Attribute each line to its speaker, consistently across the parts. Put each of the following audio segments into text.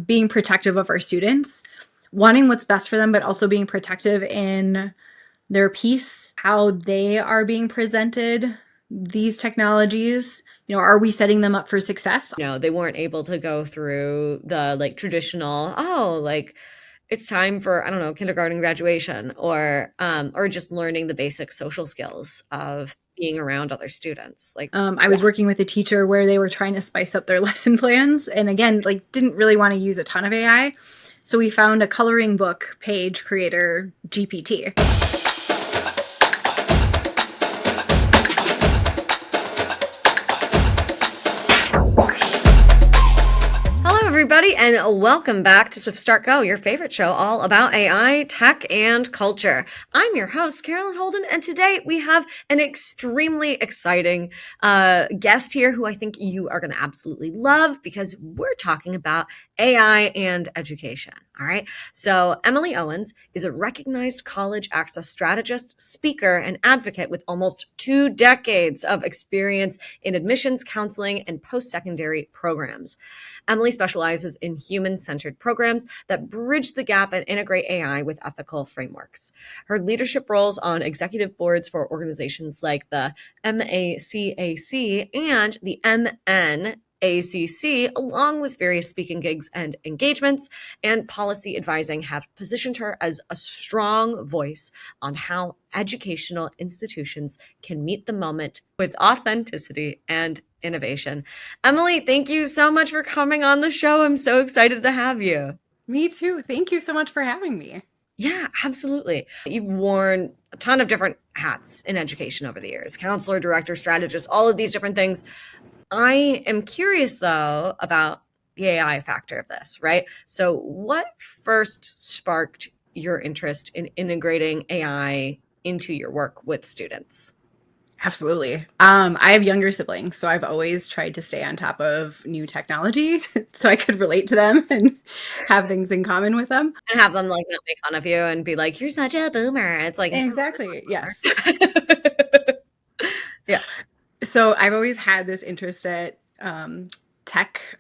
Speaker 1: being protective of our students, wanting what's best for them, but also being protective in their peace, how they are being presented these technologies. Are we setting them up for success?
Speaker 2: They weren't able to go through the traditional, it's time for, I don't know, kindergarten graduation, or just learning the basic social skills of being around other students.
Speaker 1: I was working with a teacher where they were trying to spice up their lesson plans, and again, didn't really want to use a ton of AI. So we found a coloring book page creator, GPT.
Speaker 2: Everybody, and welcome back to Swift Start Go, your favorite show all about AI, tech, and culture. I'm your host, Carolyn Holden, and today we have an extremely exciting guest here who I think you are going to absolutely love, because we're talking about AI and education. All right. So Emily Owens is a recognized college access strategist, speaker, and advocate with almost 2 decades of experience in admissions counseling and post-secondary programs. Emily specializes in human-centered programs that bridge the gap and integrate AI with ethical frameworks. Her leadership roles on executive boards for organizations like the MACAC and the MNACC, along with various speaking gigs and engagements and policy advising, have positioned her as a strong voice on how educational institutions can meet the moment with authenticity and innovation. Emily, thank you so much for coming on the show. I'm so excited to have you.
Speaker 1: Me too. Thank you so much for having me.
Speaker 2: Yeah, absolutely. You've worn a ton of different hats in education over the years: counselor, director, strategist, all of these different things. I am curious, though, about the AI factor of this, right? So what first sparked your interest in integrating AI into your work with students?
Speaker 1: Absolutely. I have younger siblings, so I've always tried to stay on top of new technology so I could relate to them and have things in common with them.
Speaker 2: And have them not make fun of you and be like, "You're such a boomer." It's like, "No,
Speaker 1: Exactly. Yes.
Speaker 2: I'm not a boomer." Yeah.
Speaker 1: So I've always had this interest at tech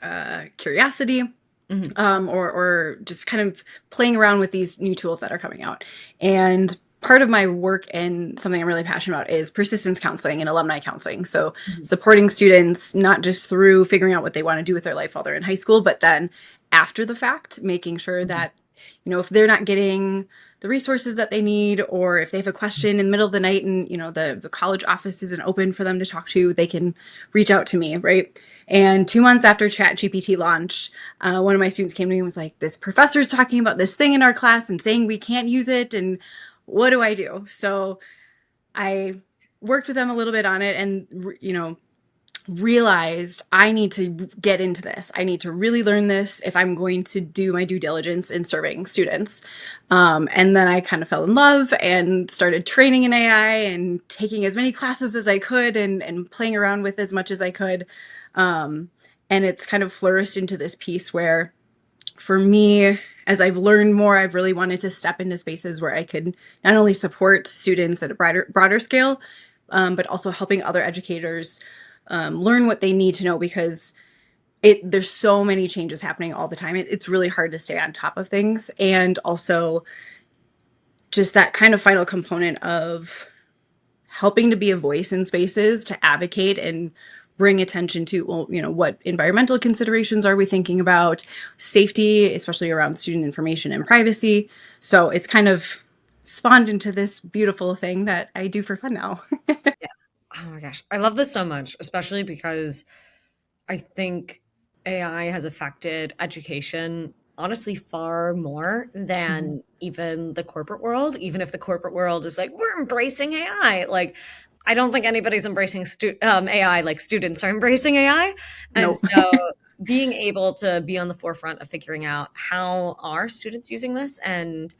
Speaker 1: curiosity,
Speaker 2: Mhm.
Speaker 1: or just kind of playing around with these new tools that are coming out. And part of my work and something I'm really passionate about is persistence counseling and alumni counseling. So
Speaker 2: Mhm.
Speaker 1: supporting students not just through figuring out what they want to do with their life while they're in high school, but then after the fact, making sure
Speaker 2: Mhm.
Speaker 1: that, if they're not getting the resources that they need, or if they have a question in the middle of the night and, the college office isn't open for them to talk to, they can reach out to me, right? And 2 months after ChatGPT launch, one of my students came to me and was like, this professor's talking about this thing in our class and saying we can't use it, and what do I do? So I worked with them a little bit on it, and, realized I need to get into this. I need to really learn this if I'm going to do my due diligence in serving students. And then I kind of fell in love and started training in AI and taking as many classes as I could, and playing around with as much as I could. And it's kind of flourished into this piece where, for me, as I've learned more, I've really wanted to step into spaces where I could not only support students at a broader scale, but also helping other educators learn what they need to know, because there's so many changes happening all the time. It's really hard to stay on top of things. And also just that kind of final component of helping to be a voice in spaces, to advocate and bring attention to, well, what environmental considerations are we thinking about, safety, especially around student information and privacy. So it's kind of spawned into this beautiful thing that I do for fun now.
Speaker 2: Yeah. Oh my gosh. I love this so much, especially because I think AI has affected education honestly far more
Speaker 1: Mhm.
Speaker 2: than even the corporate world. Even if the corporate world is like, we're embracing AI. I don't think anybody's embracing AI like students are embracing AI. And
Speaker 1: Nope.
Speaker 2: so being able to be on the forefront of figuring out how are students using this and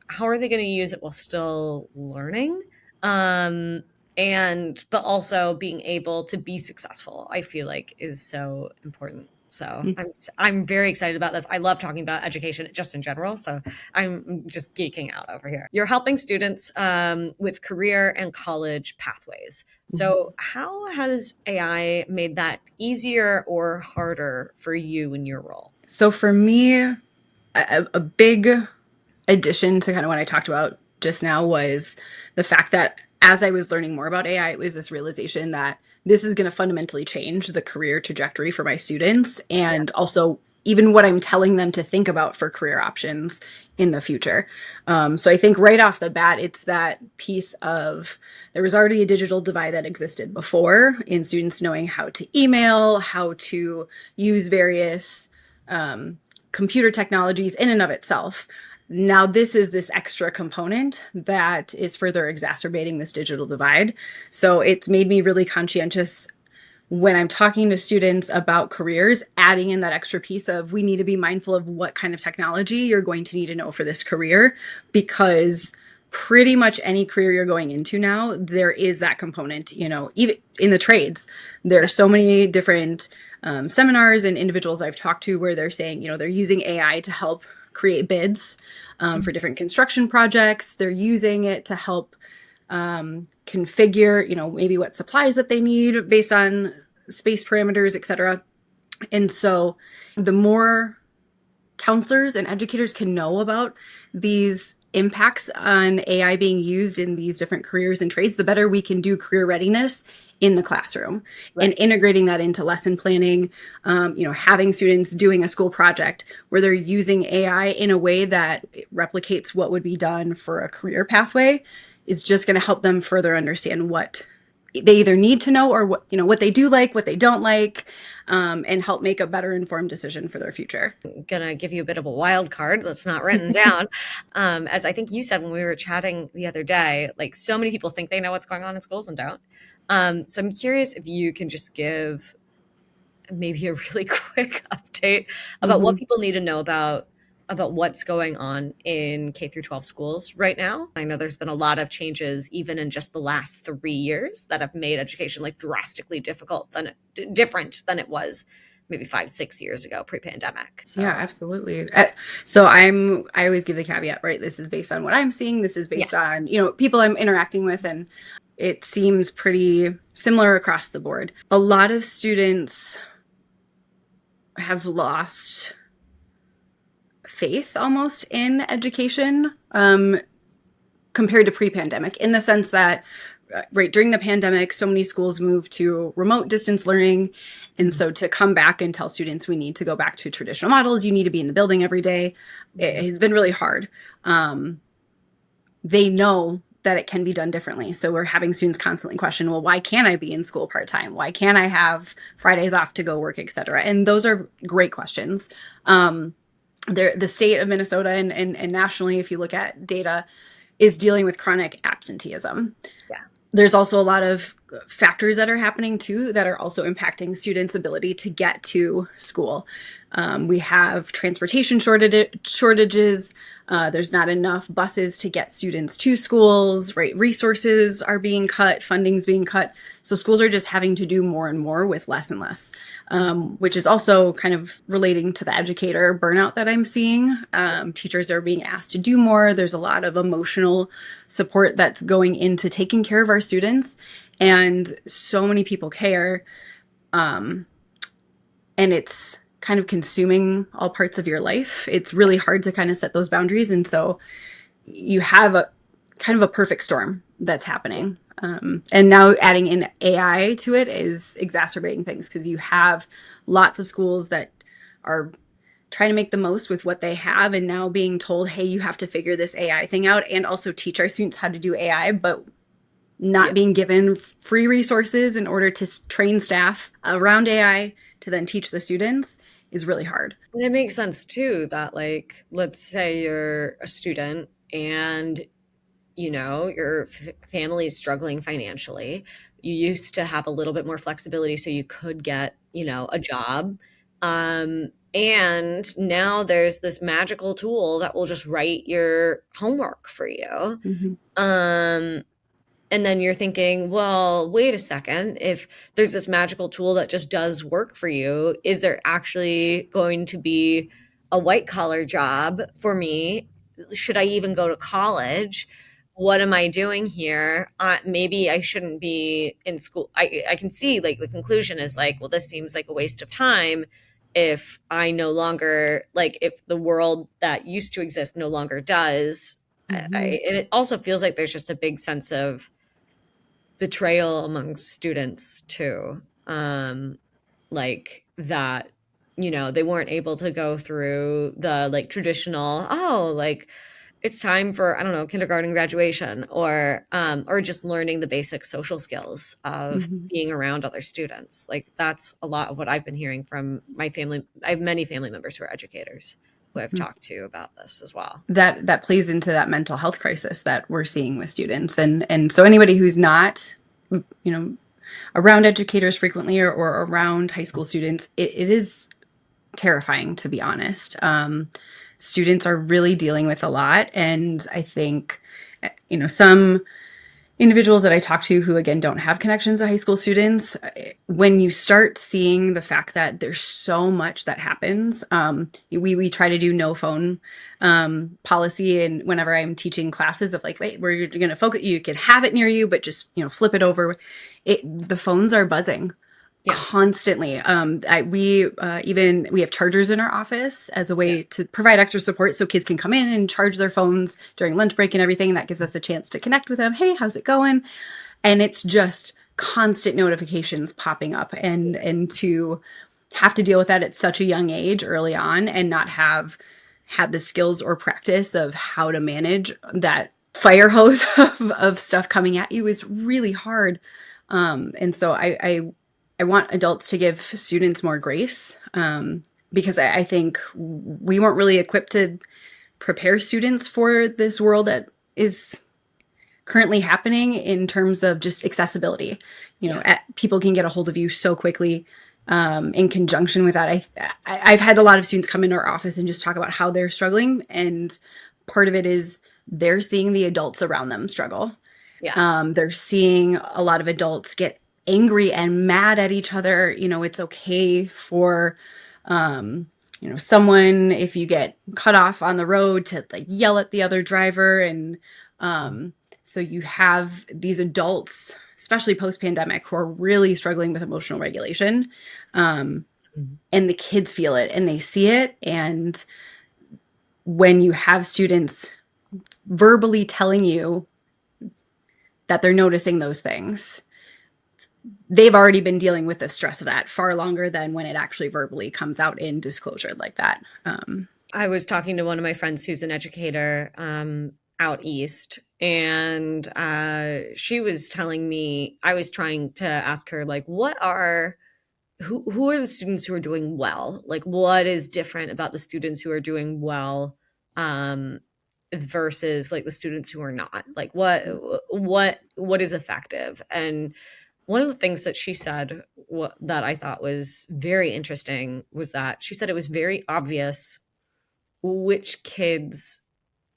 Speaker 2: how are they going to use it while still learning, um and but also being able to be successful, I feel like is so important. So I'm very excited about this. I love talking about education just in general, so I'm just geeking out over here. You're helping students with career and college pathways. So how has AI made that easier or harder for you in your role?
Speaker 1: So for me, a big addition to kind of what I talked about just now was the fact that as I was learning more about AI, it was this realization that this is going to fundamentally change the career trajectory for my students
Speaker 2: Yeah.
Speaker 1: and also even what I'm telling them to think about for career options in the future. So I think right off the bat, it's that piece of there was already a digital divide that existed before in students knowing how to email, how to use various computer technologies in and of itself. Now, this is this extra component that is further exacerbating this digital divide. So it's made me really conscientious when I'm talking to students about careers, adding in that extra piece of we need to be mindful of what kind of technology you're going to need to know for this career, because pretty much any career you're going into now, there is that component, even in the trades. There are
Speaker 2: Yeah.
Speaker 1: so many different seminars and individuals I've talked to where they're saying, they're using AI to help create bids for different construction projects. They're using it to help configure, maybe what supplies that they need based on space parameters, et cetera. And so the more counselors and educators can know about these impacts on AI being used in these different careers and trades, the better we can do career readiness in the classroom and
Speaker 2: Right.
Speaker 1: integrating that into lesson planning, having students doing a school project where they're using AI in a way that replicates what would be done for a career pathway is just going to help them further understand what they either need to know or what they do like, what they don't like, and help make a better informed decision for their future.
Speaker 2: Gonna give you a bit of a wild card that's not written down. As I think you said when we were chatting the other day, like so many people think they know what's going on in schools and don't. So I'm curious if you can just give maybe a really quick update about what
Speaker 1: Mm-hmm.
Speaker 2: people need to know about what's going on in K through 12 schools right now. I know there's been a lot of changes even in just the last 3 years that have made education like drastically different than it was maybe 5, 6 years ago pre-pandemic.
Speaker 1: Yeah,
Speaker 2: So
Speaker 1: absolutely. I always give the caveat, right? This is based on what I'm seeing. This is based
Speaker 2: yes.
Speaker 1: on, people I'm interacting with, and it seems pretty similar across the board. A lot of students have lost faith almost in education compared to pre-pandemic in the sense that right during the pandemic so many schools moved to remote distance learning, and
Speaker 2: Mhm.
Speaker 1: so to come back and tell students we need to go back to traditional models, you need to be in the building every day, it
Speaker 2: Mhm.
Speaker 1: has been really hard. They know that it can be done differently, so we're having students constantly question, well, why can't I be in school part-time, why can't I have Fridays off to go work, etc., and those are great questions. The state of Minnesota and nationally, if you look at data, is dealing with chronic absenteeism.
Speaker 2: Yeah.
Speaker 1: There's also a lot of factors that are happening too that are also impacting students' ability to get to school. We have transportation shortages. There's not enough buses to get students to schools, right? Resources are being cut, funding's being cut. So schools are just having to do more and more with less and less, which is also kind of relating to the educator burnout that I'm seeing. Teachers are being asked to do more. There's a lot of emotional support that's going into taking care of our students. And so many people care. And it's kind of consuming all parts of your life. It's really hard to kind of set those boundaries. And so you have a kind of a perfect storm that's happening. And now adding in AI to it is exacerbating things because you have lots of schools that are trying to make the most with what they have and now being told, hey, you have to figure this AI thing out and also teach our students how to do AI, but not
Speaker 2: Yeah.
Speaker 1: being given free resources in order to train staff around AI to then teach the students is really hard.
Speaker 2: And it makes sense too that like let's say you're a student and your family is struggling financially. You used to have a little bit more flexibility so you could get, a job. And now there's this magical tool that will just write your homework for you.
Speaker 1: Mm-hmm.
Speaker 2: Um, and then you're thinking, well, wait a second. If there's this magical tool that just does work for you, is there actually going to be a white collar job for me? Should I even go to college? What am I doing here? Maybe I shouldn't be in school. I can see like the conclusion is like, well, this seems like a waste of time if I no longer, like, if the world that used to exist no longer does.
Speaker 1: Hmm.
Speaker 2: And it also feels like there's just a big sense of betrayal among students too. Like that, they weren't able to go through the like traditional, oh, like it's time for, I don't know, kindergarten graduation, or just learning the basic social skills of
Speaker 1: Hmm.
Speaker 2: being around other students. Like that's a lot of what I've been hearing from my family. I have many family members who are educators who I've talked to about this as well.
Speaker 1: That plays into that mental health crisis that we're seeing with students, and so anybody who's not, you know, around educators frequently, or around high school students, it is terrifying, to be honest. Students are really dealing with a lot, and I think, some individuals that I talk to who, again, don't have connections to high school students, when you start seeing the fact that there's so much that happens, we try to do no phone policy. And whenever I'm teaching classes of like, where you're going to focus, you can have it near you, but just, flip it over. The phones are buzzing
Speaker 2: Yeah.
Speaker 1: constantly. We have chargers in our office as a
Speaker 2: Yeah.
Speaker 1: way to provide extra support, so kids can come in and charge their phones during lunch break and everything. And that gives us a chance to connect with them. Hey, how's it going? And it's just constant notifications popping up, and to have to deal with that at such a young age early on, and not have had the skills or practice of how to manage that fire hose of stuff coming at you is really hard. And so I want adults to give students more grace, because I think we weren't really equipped to prepare students for this world that is currently happening in terms of just accessibility.
Speaker 2: Yeah.
Speaker 1: People can get a hold of you so quickly. In conjunction with that, I've had a lot of students come into our office and just talk about how they're struggling, and part of it is they're seeing the adults around them struggle.
Speaker 2: Yeah.
Speaker 1: They're seeing a lot of adults get angry and mad at each other. It's okay for, someone, if you get cut off on the road, to like yell at the other driver. And so you have these adults, especially post pandemic, who are really struggling with emotional regulation. Um,
Speaker 2: Mhm.
Speaker 1: and the kids feel it and they see it. And when you have students verbally telling you that they're noticing those things, they've already been dealing with the stress of that far longer than when it actually verbally comes out in disclosure like that.
Speaker 2: I was talking to one of my friends who's an educator out east, and she was telling me, I was trying to ask her, like, who are the students who are doing well? Like, what is different about the students who are doing well um, versus like the students who are not? Like, what is effective? And one of the things that she said, that I thought was very interesting, was that she said it was very obvious which kids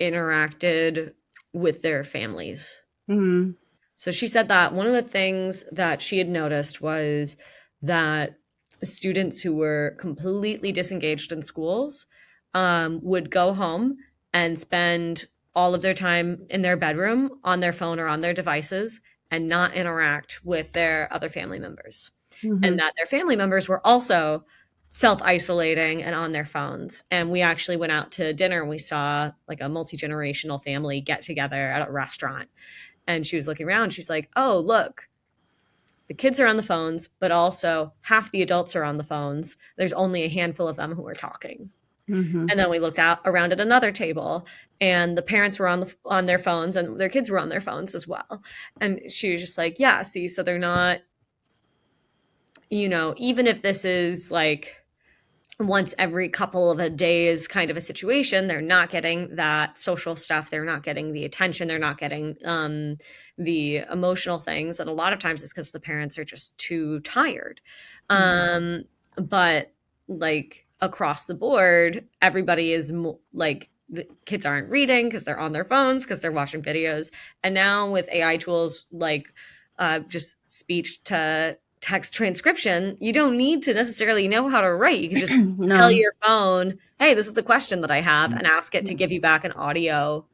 Speaker 2: interacted with their families.
Speaker 1: Mm-hmm.
Speaker 2: So she said that one of the things that she had noticed was that students who were completely disengaged in schools would go home and spend all of their time in their bedroom on their phone or on their devices and not interact with their other family members. And
Speaker 1: Mm-hmm.
Speaker 2: that their family members were also self isolating and on their phones. And we actually went out to dinner and we saw like a multi generational family get together at a restaurant, and she was looking around. She's like, oh, look, the kids are on the phones, but also half the adults are on the phones. There's only a handful of them who are talking.
Speaker 1: Mm-hmm.
Speaker 2: And then we looked out around at another table, and the parents were on their phones, and their kids were on their phones as well. And she was just like, yeah, see, so they're not, even if this is like once every couple of a days kind of a situation, they're not getting that social stuff, they're not getting the attention, they're not getting the emotional things, and a lot of times it's because the parents are just too tired.
Speaker 1: Mm-hmm.
Speaker 2: But like across the board, everybody is like, the kids aren't reading because they're on their phones, because they're watching videos. And now with AI tools like just speech to text transcription, you don't need to necessarily know how to write. You can just tell
Speaker 1: No.
Speaker 2: your phone, hey, this is the question that I have, and ask it to give you back an audio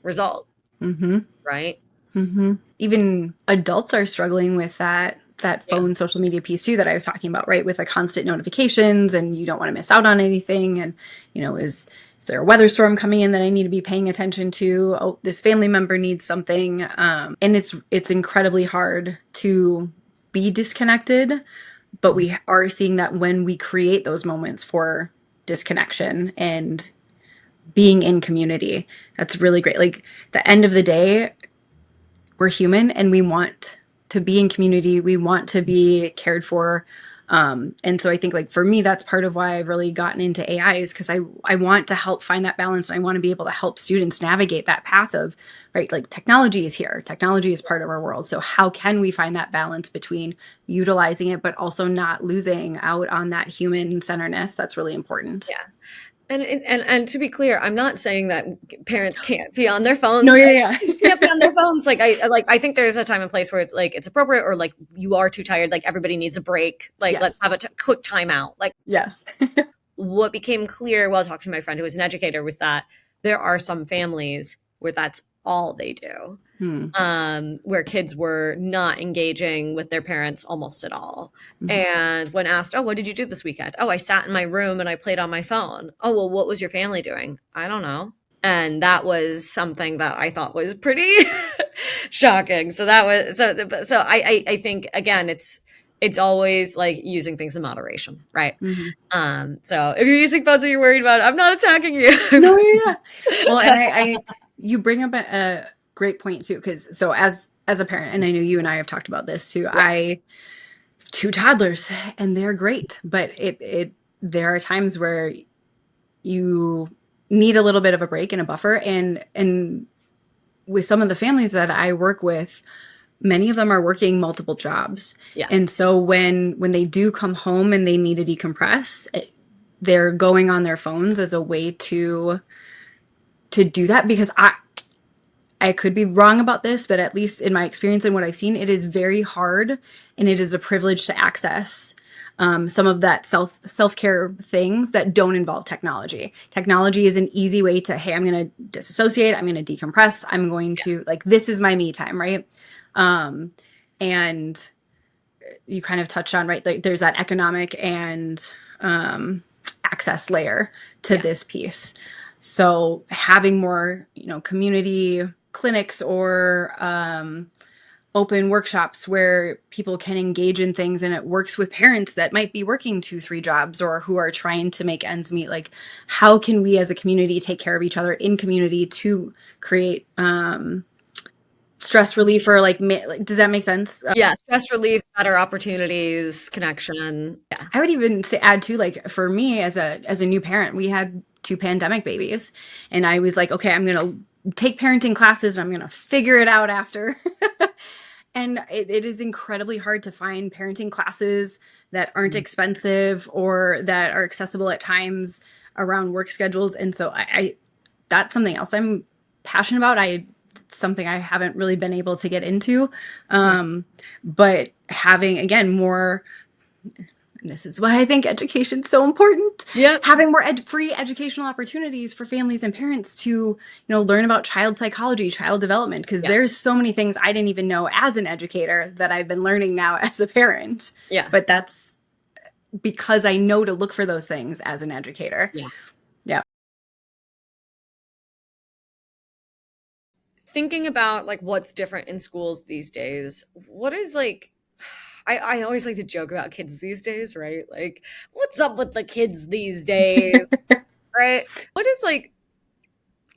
Speaker 2: result,
Speaker 1: Mm-hmm.
Speaker 2: right?
Speaker 1: Mm-hmm. Even adults are struggling with that. that
Speaker 2: Yeah.
Speaker 1: phone social media piece too that I was talking about, right? With the constant notifications and you don't want to miss out on anything. And, is there a weather storm coming in that I need to be paying attention to? Oh, this family member needs something. And it's incredibly hard to be disconnected, but we are seeing that when we create those moments for disconnection and being in community, that's really great. Like, the end of the day, we're human and we want to be in community. We want to be cared for. And so I think, like, for me, that's part of why I've really gotten into AI, is because I want to help find that balance. And I want to be able to help students navigate that path of, right, like, technology is here. Technology is part of our world. So how can we find that balance between utilizing it, but also not losing out on that human centeredness? That's really important.
Speaker 2: Yeah. And to be clear, I'm not saying that parents can't be on their
Speaker 1: No,
Speaker 2: phones.
Speaker 1: yeah, yeah.
Speaker 2: Kids can't be on their phones. I think there's a time and place where it's appropriate, or like you are too tired, like everybody needs a break. Like let's
Speaker 1: Yes.
Speaker 2: have a quick timeout. Like
Speaker 1: Yes.
Speaker 2: what became clear while talking to my friend who was an educator was that there are some families where that's all they do,
Speaker 1: Hmm.
Speaker 2: where kids were not engaging with their parents almost at all.
Speaker 1: Mhm.
Speaker 2: And when asked, "Oh, what did you do this weekend?" "Oh, I sat in my room and I played on my phone." "Oh, well, what was your family doing?" "I don't know." And that was something that I thought was pretty shocking. So that was I think again it's always like using things in moderation, right?
Speaker 1: Mhm.
Speaker 2: So if you're using phones that you're worried about, I'm not attacking you.
Speaker 1: No, yeah, yeah. Well, and you bring up a great point too, because so as a parent, and I know you and I have talked about this too.
Speaker 2: Yeah,
Speaker 1: I have two toddlers, and they're great, but it there are times where you need a little bit of a break and a buffer, and with some of the families that I work with, many of them are working multiple jobs,
Speaker 2: yeah,
Speaker 1: and so when they do come home and they need to decompress, they're going on their phones as a way to do that, because I could be wrong about this, but at least in my experience and what I've seen, it is very hard and it is a privilege to access some of that self-care things that don't involve technology. Technology is an easy way to, hey, I'm going to disassociate, I'm going to decompress, I'm going to, like, this is my me time, right? And you kind of touched on, right, like, there's that economic and access layer to
Speaker 2: yeah.
Speaker 1: this piece. So having more, community clinics or open workshops where people can engage in things, and it works with parents that might be working 2, 3 jobs or who are trying to make ends meet. Like, how can we as a community take care of each other in community to create stress relief, or like, does that make sense?
Speaker 2: Yeah, stress relief, better opportunities, connection. Yeah.
Speaker 1: I would even say, add to, like, for me as a new parent, we had 2 pandemic babies, and I was like, okay, I'm gonna take parenting classes and I'm gonna figure it out after. And it is incredibly hard to find parenting classes that aren't
Speaker 2: Mhm.
Speaker 1: expensive or that are accessible at times around work schedules. And so I that's something else I'm passionate about. Something I haven't really been able to get into.
Speaker 2: Yeah.
Speaker 1: But having, again, more, and this is why I think education's so important.
Speaker 2: Yep.
Speaker 1: Having more free educational opportunities for families and parents to, learn about child psychology, child development, because
Speaker 2: Yeah.
Speaker 1: there's so many things I didn't even know as an educator that I've been learning now as a parent.
Speaker 2: Yeah.
Speaker 1: But that's because I know to look for those things as an educator.
Speaker 2: Yeah.
Speaker 1: Yeah.
Speaker 2: Thinking about like what's different in schools these days, what is like I always like to joke about kids these days, right? Like, what's up with the kids these days, right? What is like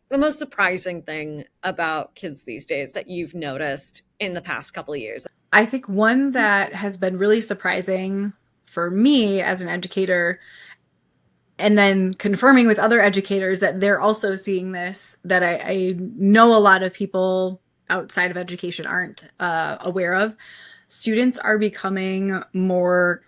Speaker 2: the most surprising thing about kids these days that you've noticed in the past couple of years?
Speaker 1: I think one that has been really surprising for me as an educator, and then confirming with other educators that they're also seeing this, that I know a lot of people outside of education aren't aware of. Students are becoming more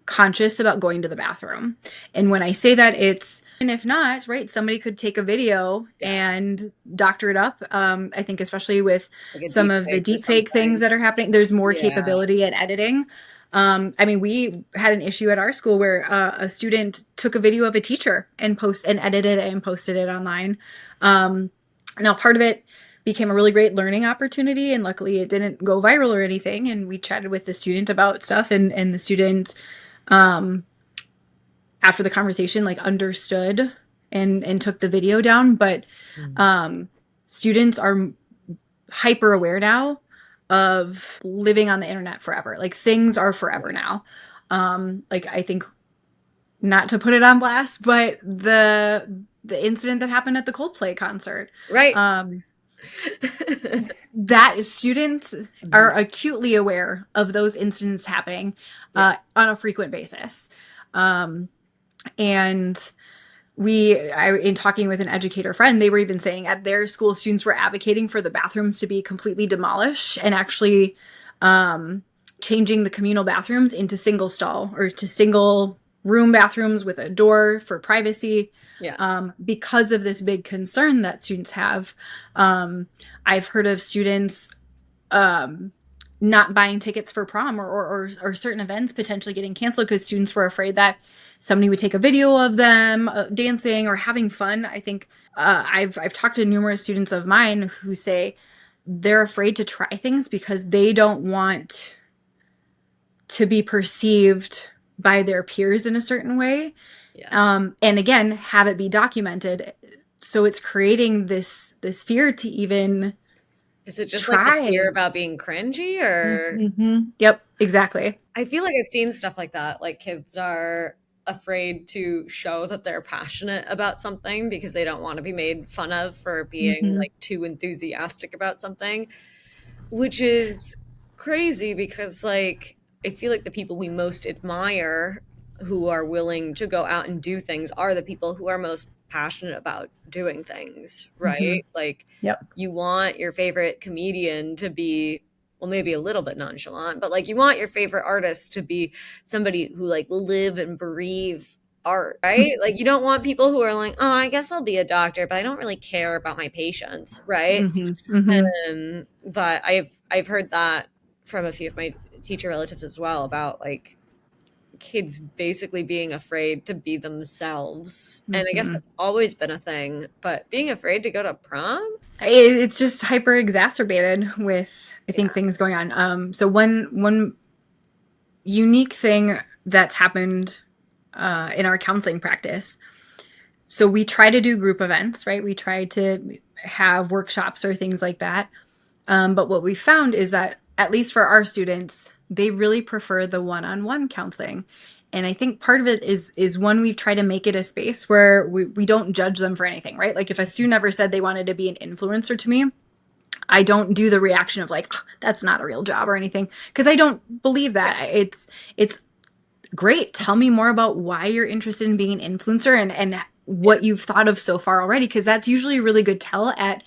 Speaker 1: conscious about going to the bathroom. And when I say that, it's, and if not, right, somebody could take a video
Speaker 2: Yeah,
Speaker 1: and doctor it up. I think especially with
Speaker 2: like a
Speaker 1: some
Speaker 2: deep
Speaker 1: of the
Speaker 2: fake or
Speaker 1: deep fake things
Speaker 2: something.
Speaker 1: that are happening, there's more
Speaker 2: Yeah.
Speaker 1: capability at editing. I mean, we had an issue at our school where a student took a video of a teacher and edited it and posted it online. Now, part of it became a really great learning opportunity. And luckily, it didn't go viral or anything. And we chatted with the student about stuff, and the student, after the conversation, like understood and took the video down. But
Speaker 2: Mm.
Speaker 1: um, students are hyper aware now of living on the internet forever. Like things are forever
Speaker 2: Yeah.
Speaker 1: now. Like I think, not to put it on blast, but the incident that happened at the Coldplay concert,
Speaker 2: Right.
Speaker 1: um, that students are
Speaker 2: Mhm.
Speaker 1: acutely aware of those incidents happening
Speaker 2: Yeah.
Speaker 1: on a frequent basis. Um, and in talking with an educator friend, they were even saying at their school, students were advocating for the bathrooms to be completely demolished and actually um, changing the communal bathrooms into single stall or to single room bathrooms with a door for privacy,
Speaker 2: Yeah.
Speaker 1: because of this big concern that students have. Um, I've heard of students um, not buying tickets for prom, or certain events potentially getting canceled because students were afraid that somebody would take a video of them dancing or having fun. I think I've talked to numerous students of mine who say they're afraid to try things because they don't want to be perceived by their peers in a certain way.
Speaker 2: Yeah.
Speaker 1: And again, have it be documented. So it's creating this fear to even
Speaker 2: Is it just like the fear
Speaker 1: try.
Speaker 2: about being cringy, or
Speaker 1: Mm-hmm. Yep, exactly.
Speaker 2: I feel like I've seen stuff like that. Like kids are afraid to show that they're passionate about something because they don't want to be made fun of for being
Speaker 1: Mm-hmm.
Speaker 2: like too enthusiastic about something, which is crazy because like I feel like the people we most admire who are willing to go out and do things are the people who are most passionate about doing things,
Speaker 1: Mm-hmm.
Speaker 2: right? Like
Speaker 1: Yep.
Speaker 2: you want your favorite comedian to be, well, maybe a little bit nonchalant, but like you want your favorite artist to be somebody who like live and breathe art, right? Like you don't want people who are like, oh, I guess I'll be a doctor, but I don't really care about my patients, right?
Speaker 1: Mm-hmm. Mm-hmm.
Speaker 2: But I've heard that from a few of my teacher relatives as well about like kids basically being afraid to be themselves. And I guess
Speaker 1: Mm-hmm.
Speaker 2: that's always been a thing, but being afraid to go to prom?
Speaker 1: It's just hyper exacerbated with, I think,
Speaker 2: Yeah.
Speaker 1: things going on. So one unique thing that's happened in our counseling practice. So we try to do group events, right? We try to have workshops or things like that. But what we found is that, at least for our students, they really prefer the one-on-one counseling. And I think part of it is one, we've tried to make it a space where we don't judge them for anything, right? Like if a student ever said they wanted to be an influencer to me, I don't do the reaction of like, "Ugh, that's not a real job," or anything, because I don't believe
Speaker 2: Yeah.
Speaker 1: that. It's great. Tell me more about why you're interested in being an influencer, and
Speaker 2: Yeah.
Speaker 1: what you've thought of so far already, because that's usually a really good tell at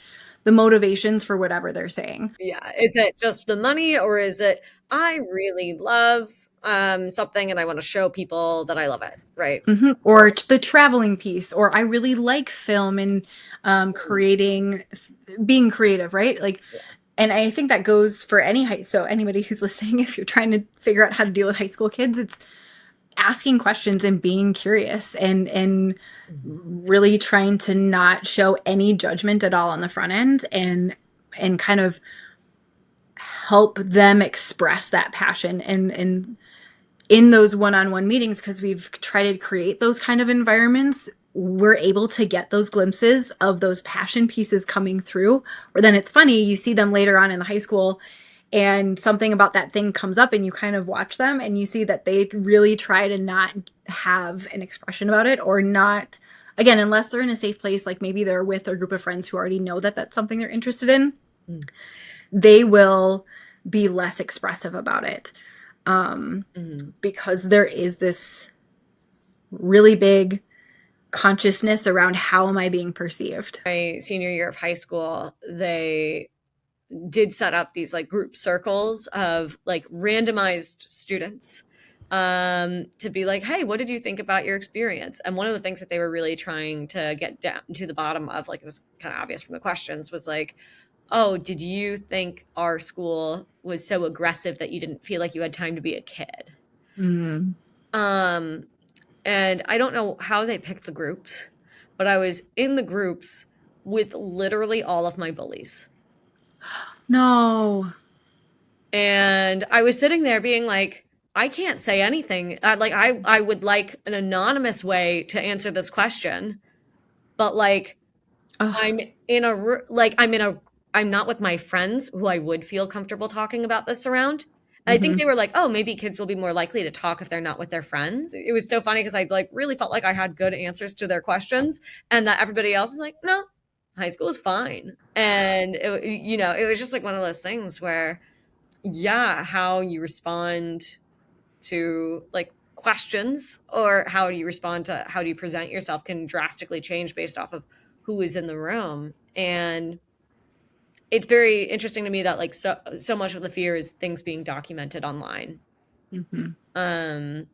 Speaker 1: the motivations for whatever they're saying.
Speaker 2: Yeah. Is it just the money or is it I really love something and I want to show people that I love it, right?
Speaker 1: Hmm.
Speaker 2: Or
Speaker 1: Or the traveling piece, or I really like film and creating, being creative, right? Like, and I think that goes for so anybody who's listening, if you're trying to figure out how to deal with high school kids, it's asking questions and being curious, and
Speaker 2: Mhm.
Speaker 1: really trying to not show any judgment at all on the front end, and kind of help them express that passion, and in those one-on-one meetings, because we've tried to create those kind of environments, we're able to get those glimpses of those passion pieces coming through, or then it's funny, you see them later on in the high school and something about that thing comes up, and you kind of watch them and you see that they really try to not have an expression about it, or not, again, unless they're in a safe place, like maybe they're with a group of friends who already know that that's something they're interested in,
Speaker 2: Mhm.
Speaker 1: they will be less expressive about it,
Speaker 2: Mhm.
Speaker 1: because there is this really big consciousness around how am I being perceived.
Speaker 2: My senior year of high school, they did set up these like group circles of like randomized students to be like, hey, what did you think about your experience? And one of the things that they were really trying to get down to the bottom of, like it was kind of obvious from the questions, was like, oh, did you think our school was so aggressive that you didn't feel like you had time to be a kid?
Speaker 1: Mm.
Speaker 2: um and I don't know how they picked the groups, but I was in the groups with literally all of my bullies.
Speaker 1: No.
Speaker 2: And I was sitting there being like, I can't say anything. I would like an anonymous way to answer this question, but like
Speaker 1: Oh.
Speaker 2: I'm in a like I'm not with my friends who I would feel comfortable talking about this around. I think
Speaker 1: Hmm.
Speaker 2: they were like, "Oh, maybe kids will be more likely to talk if they're not with their friends." It was so funny because I like really felt like I had good answers to their questions, and that everybody else was like, "No, high school is fine." And it was just like one of those things where, yeah, how you respond to like questions or how do you respond to how do you present yourself can drastically change based off of who is in the room. And it's very interesting to me that like so much of the fear is things being documented online.
Speaker 1: Hmm.
Speaker 2: um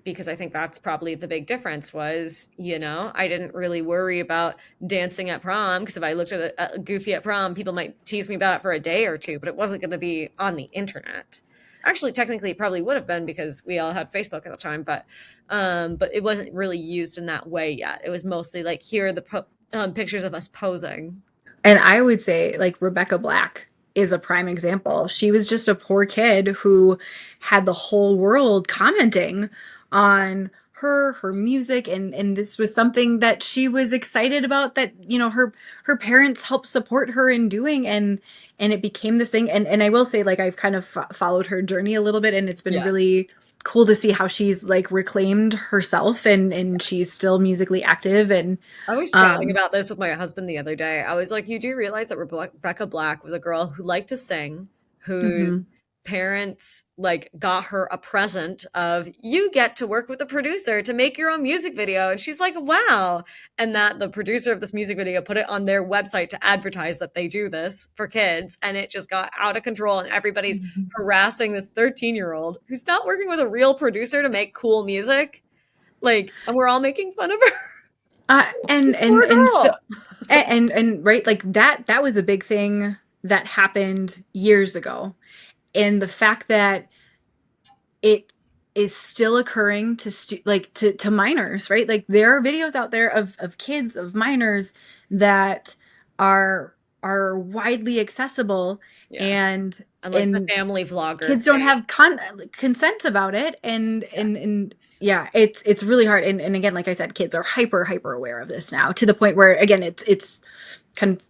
Speaker 2: because I think that's probably the big difference was, I didn't really worry about dancing at prom because if I looked at a goofy at prom, people might tease me about it for a day or two, but it wasn't going to be on the internet. Actually, technically, it probably would have been because we all had Facebook at the time, but it wasn't really used in that way yet. It was mostly like here are the pictures of us posing.
Speaker 1: And I would say, like, Rebecca Black is a prime example. She was just a poor kid who had the whole world commenting on her music, and this was something that she was excited about, that, her parents helped support her in doing, and it became this thing. And I will say, like, I've kind of followed her journey a little bit, and it's been
Speaker 2: Yeah.
Speaker 1: really cool to see how she's like reclaimed herself, and she's still musically active. And
Speaker 2: I was chatting
Speaker 1: um
Speaker 2: about this with my husband the other day. I was like, you do realize that Rebecca Black was a girl who liked to sing, whose
Speaker 1: mhm.
Speaker 2: parents like got her a present of you get to work with a producer to make your own music video. And she's like, wow. And that the producer of this music video put it on their website to advertise that they do this for kids. And it just got out of control. And everybody's harassing this 13-year-old who's not working with a real producer to make cool music. Like, and we're all making fun of her.
Speaker 1: And
Speaker 2: This poor
Speaker 1: so,
Speaker 2: girl.
Speaker 1: and right, like that was a big thing that happened years ago, and the fact that it is still occurring to like to minors, right? Like there are videos out there of kids, of minors, that are widely accessible,
Speaker 2: Yeah.
Speaker 1: and
Speaker 2: And like the
Speaker 1: and
Speaker 2: family vlogger
Speaker 1: kids don't
Speaker 2: space.
Speaker 1: have consent about it,
Speaker 2: Yeah.
Speaker 1: and yeah, it's really hard. And again, like I said, kids are hyper aware of this now, to the point where, again, it's kind of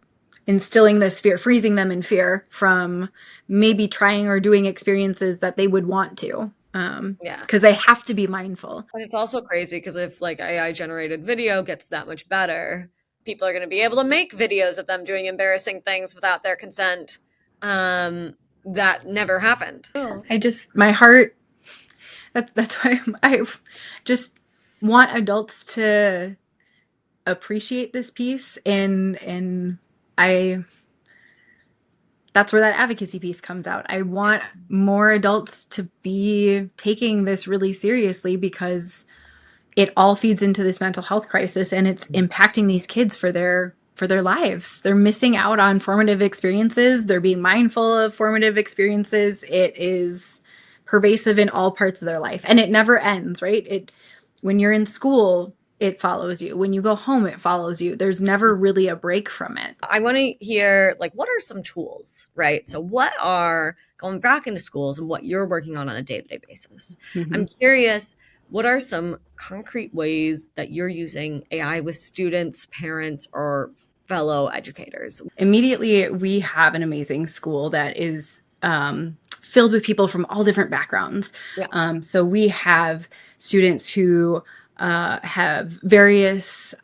Speaker 1: instilling this fear, freezing them in fear from maybe trying or doing experiences that they would want to,
Speaker 2: Yeah.
Speaker 1: because they have to be mindful.
Speaker 2: And it's also crazy because if like AI generated video gets that much better, people are going to be able to make videos of them doing embarrassing things without their consent. Um, that never happened. Oh.
Speaker 1: I just, my heart, that's why I just want adults to appreciate this piece, and I that's where that advocacy piece comes out. I want more adults to be taking this really seriously, because it all feeds into this mental health crisis, and it's impacting these kids for their lives. They're missing out on formative experiences. They're being mindful of formative experiences. It is pervasive in all parts of their life, and it never ends, right? It When you're in school, it follows you. When you go home, it follows you. There's never really a break from it.
Speaker 2: I want to hear like what are some tools, right? So what are going back into schools and what you're working on a day-to-day basis.
Speaker 1: Mm-hmm.
Speaker 2: I'm curious, what are some concrete ways that you're using AI with students, parents, or fellow educators?
Speaker 1: Immediately, we have an amazing school that is filled with people from all different backgrounds.
Speaker 2: Yeah.
Speaker 1: So we have students who have various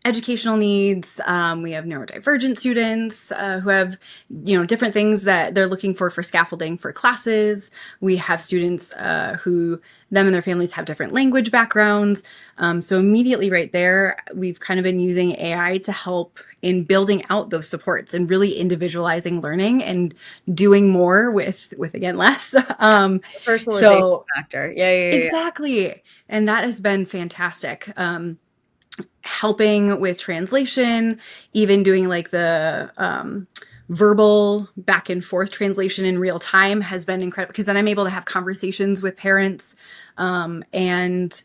Speaker 1: educational needs. We have neurodivergent students who have, different things that they're looking for scaffolding for classes. We have students who, them and their families, have different language backgrounds. So immediately right there, we've kind of been using AI to help in building out those supports and really individualizing learning and doing more with again less.
Speaker 2: Yeah. The personalization
Speaker 1: So
Speaker 2: factor. Yeah.
Speaker 1: exactly. And that has been fantastic. Helping with translation, even doing like the verbal back and forth translation in real time has been incredible, because then I'm able to have conversations with parents. And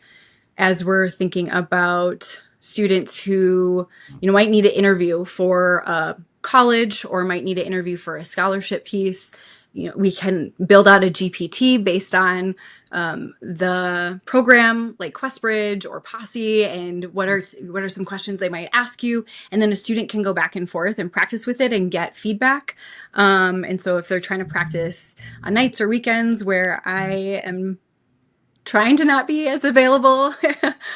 Speaker 1: as we're thinking about students who, might need an interview for a college or might need an interview for a scholarship piece. We can build out a GPT based on the program like QuestBridge or Posse, and what are some questions they might ask you, and then a student can go back and forth and practice with it and get feedback. And so if they're trying to practice on nights or weekends where I am trying to not be as available,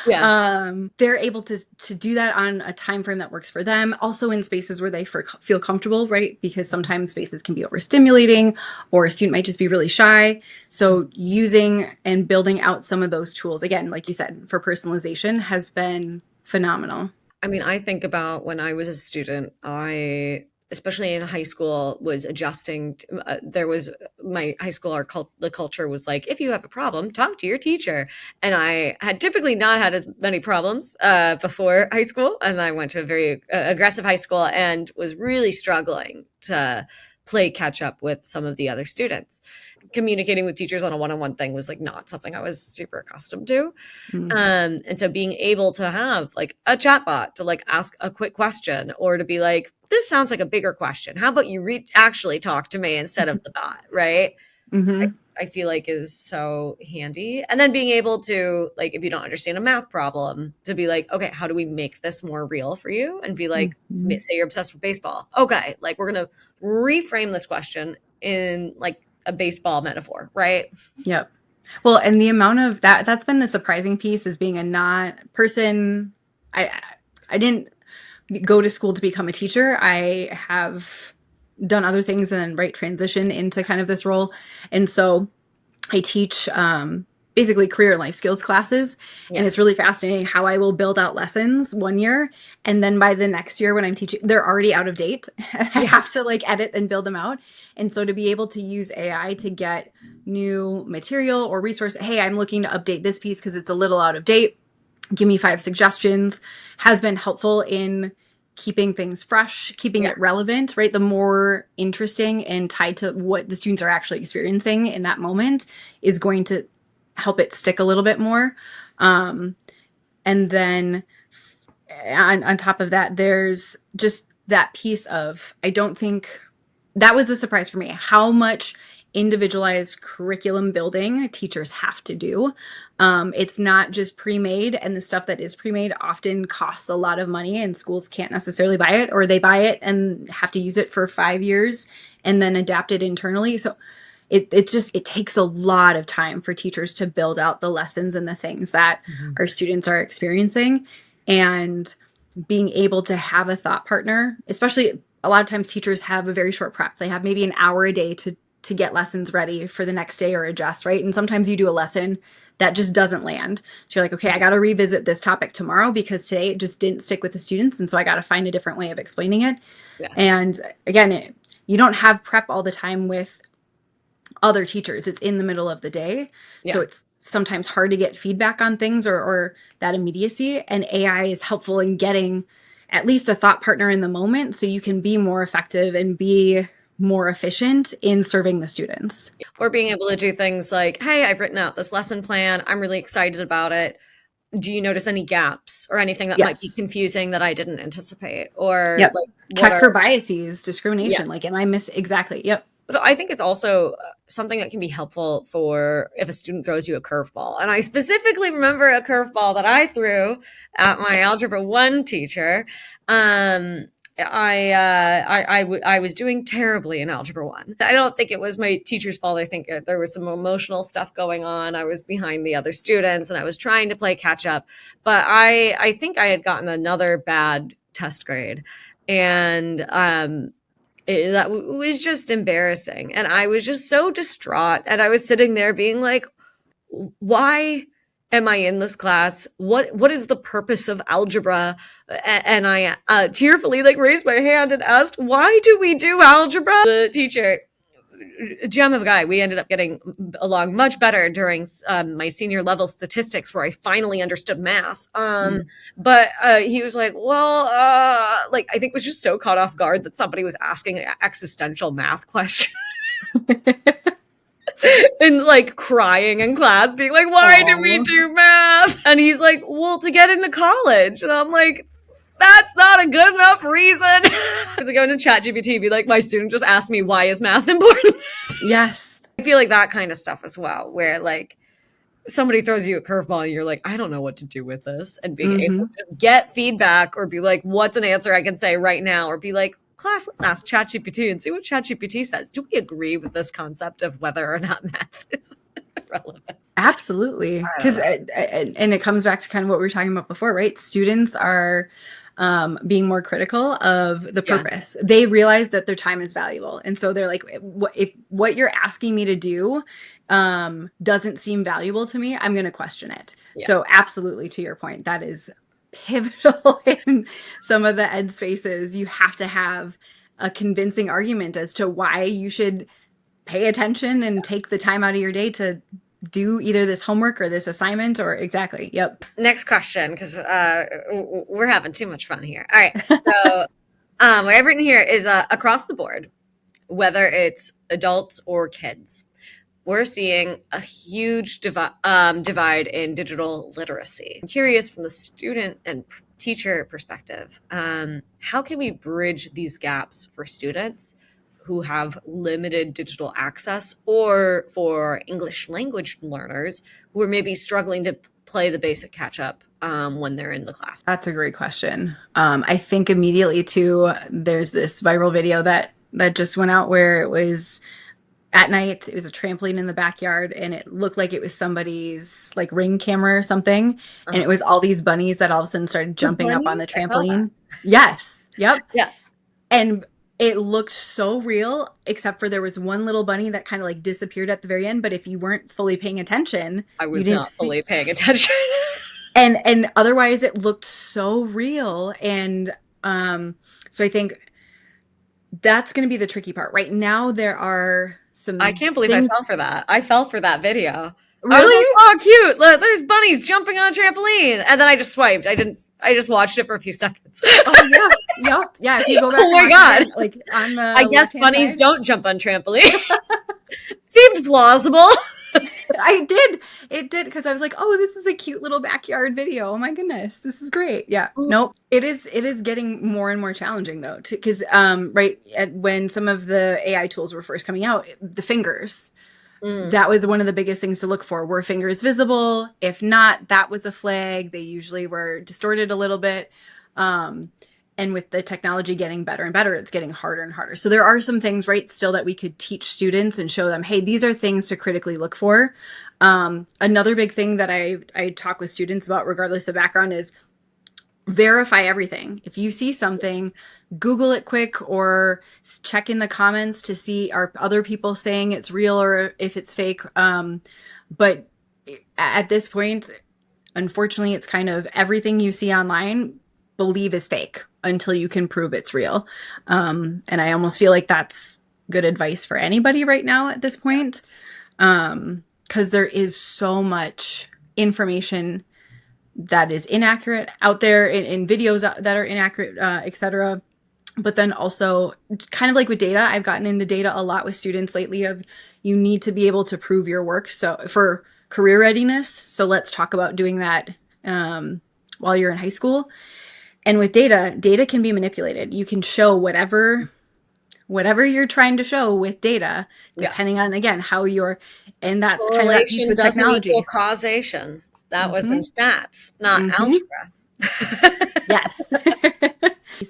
Speaker 2: Yeah.
Speaker 1: they're able to do that on a time frame that works for them. Also in spaces where they feel comfortable, right? Because sometimes spaces can be overstimulating, or a student might just be really shy. So using and building out some of those tools, again, like you said, for personalization has been phenomenal.
Speaker 2: I mean, I think about when I was a student, especially in high school, was adjusting. There was my high school, the culture was like, if you have a problem, talk to your teacher. And I had typically not had as many problems before high school. And I went to a very aggressive high school and was really struggling to play catch up with some of the other students. Communicating with teachers on a one-on-one thing was like not something I was super accustomed to.
Speaker 1: Mm.
Speaker 2: And so being able to have like a chatbot to like ask a quick question, or to be like, this sounds like a bigger question. How about you actually talk to me instead of the bot, right? I,
Speaker 1: Mm-hmm.
Speaker 2: I feel like is so handy. And then being able to, like, if you don't understand a math problem, to be like, okay, how do we make this more real for you? And be like,
Speaker 1: Mm-hmm.
Speaker 2: say you're obsessed with baseball. Okay, like we're going to reframe this question in like a baseball metaphor, right?
Speaker 1: Yep. Well, and the amount of that's been the surprising piece, is being a not person. I didn't go to school to become a teacher. I have done other things and then transition into kind of this role. And so I teach basically career and life skills classes. And
Speaker 2: Yeah.
Speaker 1: it's really fascinating how I will build out lessons one year. And then by the next year when I'm teaching, they're already out of date. I
Speaker 2: Yeah.
Speaker 1: have to like edit and build them out. And so to be able to use AI to get new material or resource, hey, I'm looking to update this piece because it's a little out of date. Give me 5 suggestions, has been helpful in keeping things fresh, keeping
Speaker 2: Yeah.
Speaker 1: it relevant, right? The more interesting and tied to what the students are actually experiencing in that moment is going to help it stick a little bit more. And then on top of that, there's just that piece of, I don't think that was a surprise for me, how much individualized curriculum building teachers have to do. It's not just pre-made, and the stuff that is pre-made often costs a lot of money, and schools can't necessarily buy it, or they buy it and have to use it for 5 years and then adapt it internally. So it takes a lot of time for teachers to build out the lessons and the things that
Speaker 2: Mhm.
Speaker 1: our students are experiencing. And being able to have a thought partner, especially a lot of times teachers have a very short prep. They have maybe an hour a day to get lessons ready for the next day or adjust, right? And sometimes you do a lesson that just doesn't land. So you're like, okay, I got to revisit this topic tomorrow because today it just didn't stick with the students. And so I got to find a different way of explaining it.
Speaker 2: Yeah.
Speaker 1: And again, you don't have prep all the time with other teachers. It's in the middle of the day. So
Speaker 2: Yeah.
Speaker 1: it's sometimes hard to get feedback on things, or that immediacy. And AI is helpful in getting at least a thought partner in the moment so you can be more effective and be more efficient in serving the students.
Speaker 2: Or being able to do things like, hey, I've written out this lesson plan. I'm really excited about it. Do you notice any gaps or anything that might be
Speaker 1: Yes.
Speaker 2: confusing that I didn't anticipate? Or
Speaker 1: Yep.
Speaker 2: like, what
Speaker 1: Check
Speaker 2: are,
Speaker 1: for biases,
Speaker 2: yeah.
Speaker 1: discrimination. Like, am I exactly? Yep.
Speaker 2: But I think it's also something that can be helpful for if a student throws you a curveball. And I specifically remember a curveball that I threw at my Algebra 1 teacher. I was doing terribly in Algebra 1. I don't think it was my teacher's fault. I think there was some emotional stuff going on. I was behind the other students and I was trying to play catch up. But I think I had gotten another bad test grade. And that was just embarrassing. And I was just so distraught. And I was sitting there being like, why am I in this class? What is the purpose of algebra? And I tearfully like raised my hand and asked, why do we do algebra? The teacher, gem of a guy, we ended up getting along much better during my senior level statistics, where I finally understood math.
Speaker 1: Mm.
Speaker 2: But he was like, well, like I think was just so caught off guard that somebody was asking an existential math question. and like crying in class, being like, why did we
Speaker 1: Oh,
Speaker 2: do math? And he's like, well, to get into college. And I'm like, that's not a good enough reason. To go into ChatGPT, be like, my student just asked me, why is math important?
Speaker 1: yes.
Speaker 2: I feel like that kind of stuff as well, where like somebody throws you a curveball and you're like, I don't know what to do with this. And being able
Speaker 1: Hmm.
Speaker 2: to just get feedback or be like, what's an answer I can say right now? Or be like, class, let's ask ChatGPT and see what ChatGPT says. Do we agree with this concept of whether or not math is relevant?
Speaker 1: Absolutely.
Speaker 2: I don't
Speaker 1: Because,
Speaker 2: know.
Speaker 1: and it comes back to kind of what we were talking about before, right? Students are being more critical of the
Speaker 2: Yeah.
Speaker 1: purpose. They realize that their time is valuable. And so they're like, if what you're asking me to do doesn't seem valuable to me, I'm going to question it.
Speaker 2: Yeah.
Speaker 1: So, absolutely, to your point, that is pivotal in some of the ed spaces. You have to have a convincing argument as to why you should pay attention and take the time out of your day to do either this homework or this assignment or exactly. Yep.
Speaker 2: Next question, because we're having too much fun here. All right. So, what I've written here is across the board, whether it's adults or kids, we're seeing a huge divide in digital literacy. I'm curious from the student and teacher perspective, how can we bridge these gaps for students who have limited digital access, or for English language learners who are maybe struggling to play the basic catch up when they're in the class?
Speaker 1: That's a great question. I think immediately too, there's this viral video that just went out where it was at night. It was a trampoline in the backyard, and it looked like it was somebody's like ring camera or something. And
Speaker 2: Uh-huh.
Speaker 1: it was all these bunnies that all of a sudden started
Speaker 2: The
Speaker 1: jumping up on the
Speaker 2: bunnies? I saw that.
Speaker 1: trampoline. Yes. Yep.
Speaker 2: Yeah.
Speaker 1: And it looked so real, except for there was one little bunny that kind of like disappeared at the very end. But if you weren't fully paying attention,
Speaker 2: I
Speaker 1: you
Speaker 2: was
Speaker 1: didn't
Speaker 2: not
Speaker 1: see.
Speaker 2: fully paying attention.
Speaker 1: And otherwise, it looked so real. And so I think that's going to be the tricky part. Right now, there are
Speaker 2: I
Speaker 1: some
Speaker 2: can't believe I fell
Speaker 1: things.
Speaker 2: for that. I fell for that video. I was like,
Speaker 1: Really?
Speaker 2: "Oh, cute! Look, there's bunnies jumping on a trampoline," and then I just swiped. I didn't. I just watched it for a few seconds.
Speaker 1: Oh yeah, yep, yeah. If you go back
Speaker 2: Oh
Speaker 1: and
Speaker 2: my
Speaker 1: watch it
Speaker 2: god!
Speaker 1: again, like on
Speaker 2: I
Speaker 1: the
Speaker 2: guess
Speaker 1: left hand
Speaker 2: bunnies
Speaker 1: side,
Speaker 2: don't jump on trampoline. Seemed plausible.
Speaker 1: I did. It did because I was like, oh, this is a cute little backyard video. Oh my goodness, this is great. Yeah. Nope. It is. It is getting more and more challenging though, because right when some of the AI tools were first coming out, the fingers.
Speaker 2: Mm.
Speaker 1: That was one of the biggest things to look for. Were fingers visible? If not, that was a flag. They usually were distorted a little bit. Um, and with the technology getting better and better, it's getting harder and harder. So there are some things, right, still that we could teach students and show them, hey, these are things to critically look for. Another big thing that I talk with students about, regardless of background, is verify everything. If you see something, Google it quick or check in the comments to see are other people saying it's real or if it's fake. But at this point, unfortunately, it's kind of everything you see online believe is fake until you can prove it's real. And I almost feel like that's good advice for anybody right now at this point, because there is so much information that is inaccurate out there in videos that are inaccurate, etc. But then also, kind of like with data, I've gotten into data a lot with students lately. Of you need to be able to prove your work, so for career readiness. So let's talk about doing that while you're in high school. And with data, data can be manipulated. You can show whatever you're trying to show with data,
Speaker 2: Yeah.
Speaker 1: depending on again how you're. And that's kind of that piece
Speaker 2: Correlation
Speaker 1: with
Speaker 2: doesn't equal
Speaker 1: technology.
Speaker 2: causation. That was in
Speaker 1: Mm-hmm.
Speaker 2: stats, not
Speaker 1: Mm-hmm.
Speaker 2: algebra.
Speaker 1: Yes.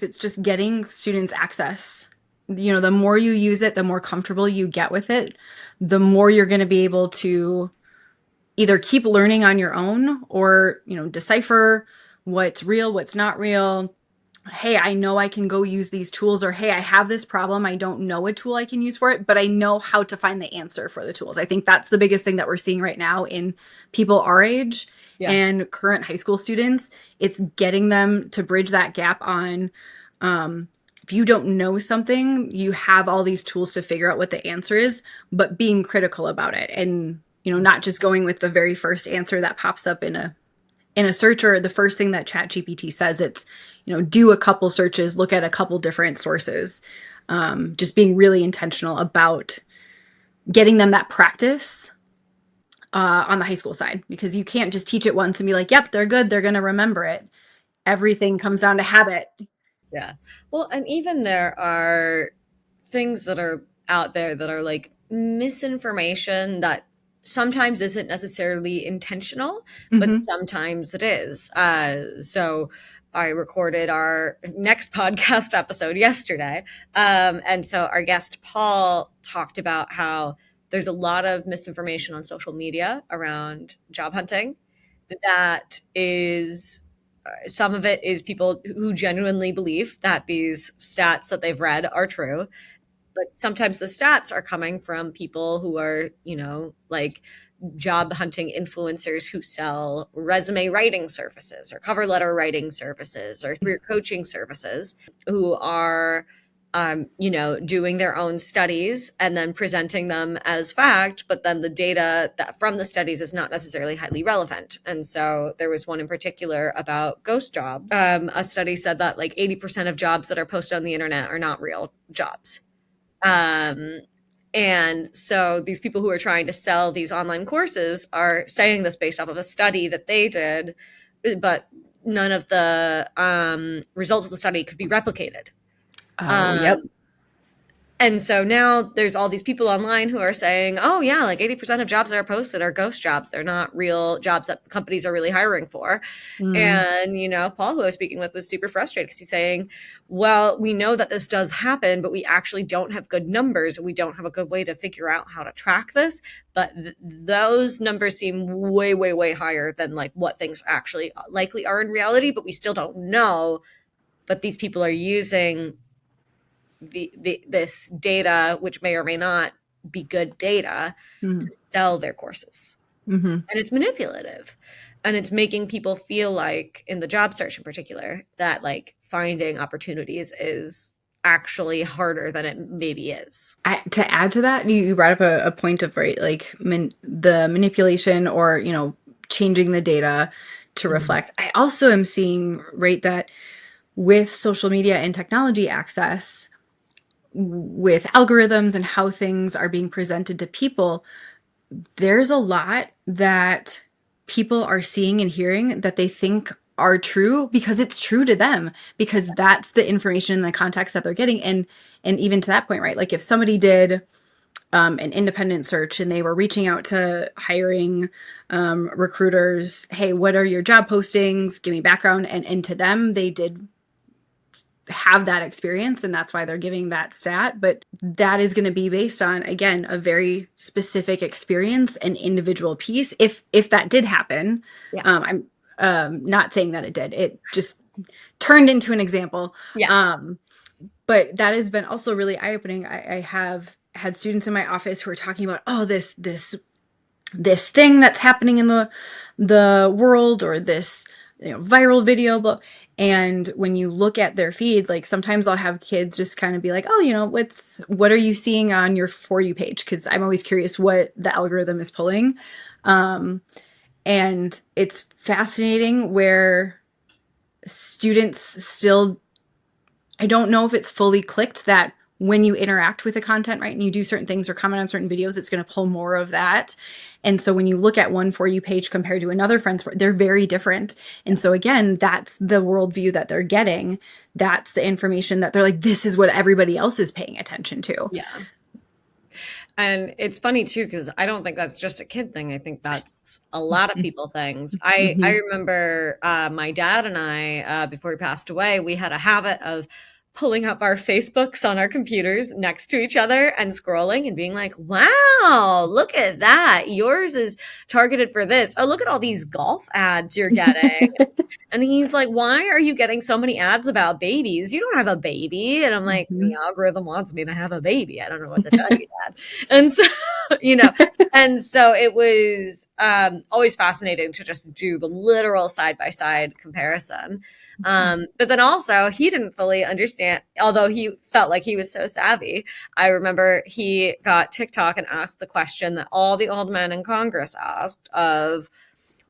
Speaker 1: It's just getting students access. The more you use it, the more comfortable you get with it, the more you're going to be able to either keep learning on your own or, decipher what's real, what's not real. Hey, I know I can go use these tools, or hey, I have this problem. I don't know a tool I can use for it, but I know how to find the answer for the tools. I think that's the biggest thing that we're seeing right now in people our age
Speaker 2: Yeah.
Speaker 1: and current high school students. It's getting them to bridge that gap on, if you don't know something, you have all these tools to figure out what the answer is, but being critical about it and, not just going with the very first answer that pops up in a search or the first thing that ChatGPT says. It's, do a couple searches, look at a couple different sources. Just being really intentional about getting them that practice on the high school side, because you can't just teach it once and be like, yep, they're good, they're going to remember it. Everything comes down to habit.
Speaker 2: Yeah. Well, and even there are things that are out there that are like misinformation that sometimes isn't necessarily intentional, but
Speaker 1: Mm-hmm.
Speaker 2: sometimes it is. So I recorded our next podcast episode yesterday. And so our guest, Paul, talked about how there's a lot of misinformation on social media around job hunting that is some of it is people who genuinely believe that these stats that they've read are true, but sometimes the stats are coming from people who are, like job hunting influencers who sell resume writing services or cover letter writing services or career coaching services, who are doing their own studies and then presenting them as fact, but then the data that from the studies is not necessarily highly relevant. And so there was one in particular about ghost jobs. A study said that like 80% of jobs that are posted on the internet are not real jobs. Um, and so these people who are trying to sell these online courses are saying this based off of a study that they did, but none of the results of the study could be replicated.
Speaker 1: Oh,
Speaker 2: Um,
Speaker 1: yep.
Speaker 2: and so now there's all these people online who are saying, oh, yeah, like 80% of jobs that are posted are ghost jobs. They're not real jobs that companies are really hiring for.
Speaker 1: Mm.
Speaker 2: And, Paul, who I was speaking with, was super frustrated because he's saying, well, we know that this does happen, but we actually don't have good numbers. We don't have a good way to figure out how to track this. But those numbers seem way, way, way higher than like what things actually likely are in reality. But we still don't know. But these people are using this data, which may or may not be good data,
Speaker 1: Mm-hmm.
Speaker 2: to sell their courses.
Speaker 1: Mm-hmm.
Speaker 2: And it's manipulative. And it's making people feel like, in the job search in particular, that like finding opportunities is actually harder than it maybe is.
Speaker 1: To add to that, you brought up a point of, right, like the manipulation, or changing the data to
Speaker 2: Mhm.
Speaker 1: reflect. I also am seeing, right, that with social media and technology access, with algorithms and how things are being presented to people, there's a lot that people are seeing and hearing that they think are true because it's true to them, because that's the information and the context that they're getting. And even to that point, right, like if somebody did an independent search and they were reaching out to hiring recruiters, hey, what are your job postings, give me background, and to them they did have that experience, and that's why they're giving that stat. But that is going to be based on, again, a very specific experience and individual piece, if that did happen.
Speaker 2: Yeah.
Speaker 1: I'm not saying that it did, it just turned into an example.
Speaker 2: Yes.
Speaker 1: um, but that has been also really eye-opening. I have had students in my office who are talking about, oh, this thing that's happening in the world, or this viral video, but and when you look at their feed, like sometimes I'll have kids just kind of be like, oh, what are you seeing on your For You page, because I'm always curious what the algorithm is pulling. And it's fascinating where students still, I don't know if it's fully clicked that when you interact with the content, right, and you do certain things or comment on certain videos, it's going to pull more of that. And so when you look at one For You page compared to another friend's, they're very different. And so again, that's the worldview that they're getting. That's the information that they're like, this is what everybody else is paying attention to.
Speaker 2: Yeah. And it's funny too, because I don't think that's just a kid thing. I think that's a lot of people things. I
Speaker 1: Mm-hmm.
Speaker 2: remember my dad and I, before he passed away, we had a habit of pulling up our Facebooks on our computers next to each other and scrolling and being like, wow, look at that. Yours is targeted for this. Oh, look at all these golf ads you're getting. And he's like, why are you getting so many ads about babies? You don't have a baby. And I'm like, the
Speaker 1: Mm-hmm.
Speaker 2: algorithm wants me to have a baby. I don't know what to tell you, Dad. And so, you know, and so it was always fascinating to just do the literal side by side comparison. But then also, he didn't fully understand, although he felt like he was so savvy. I remember he got TikTok and asked the question that all the old men in Congress asked of,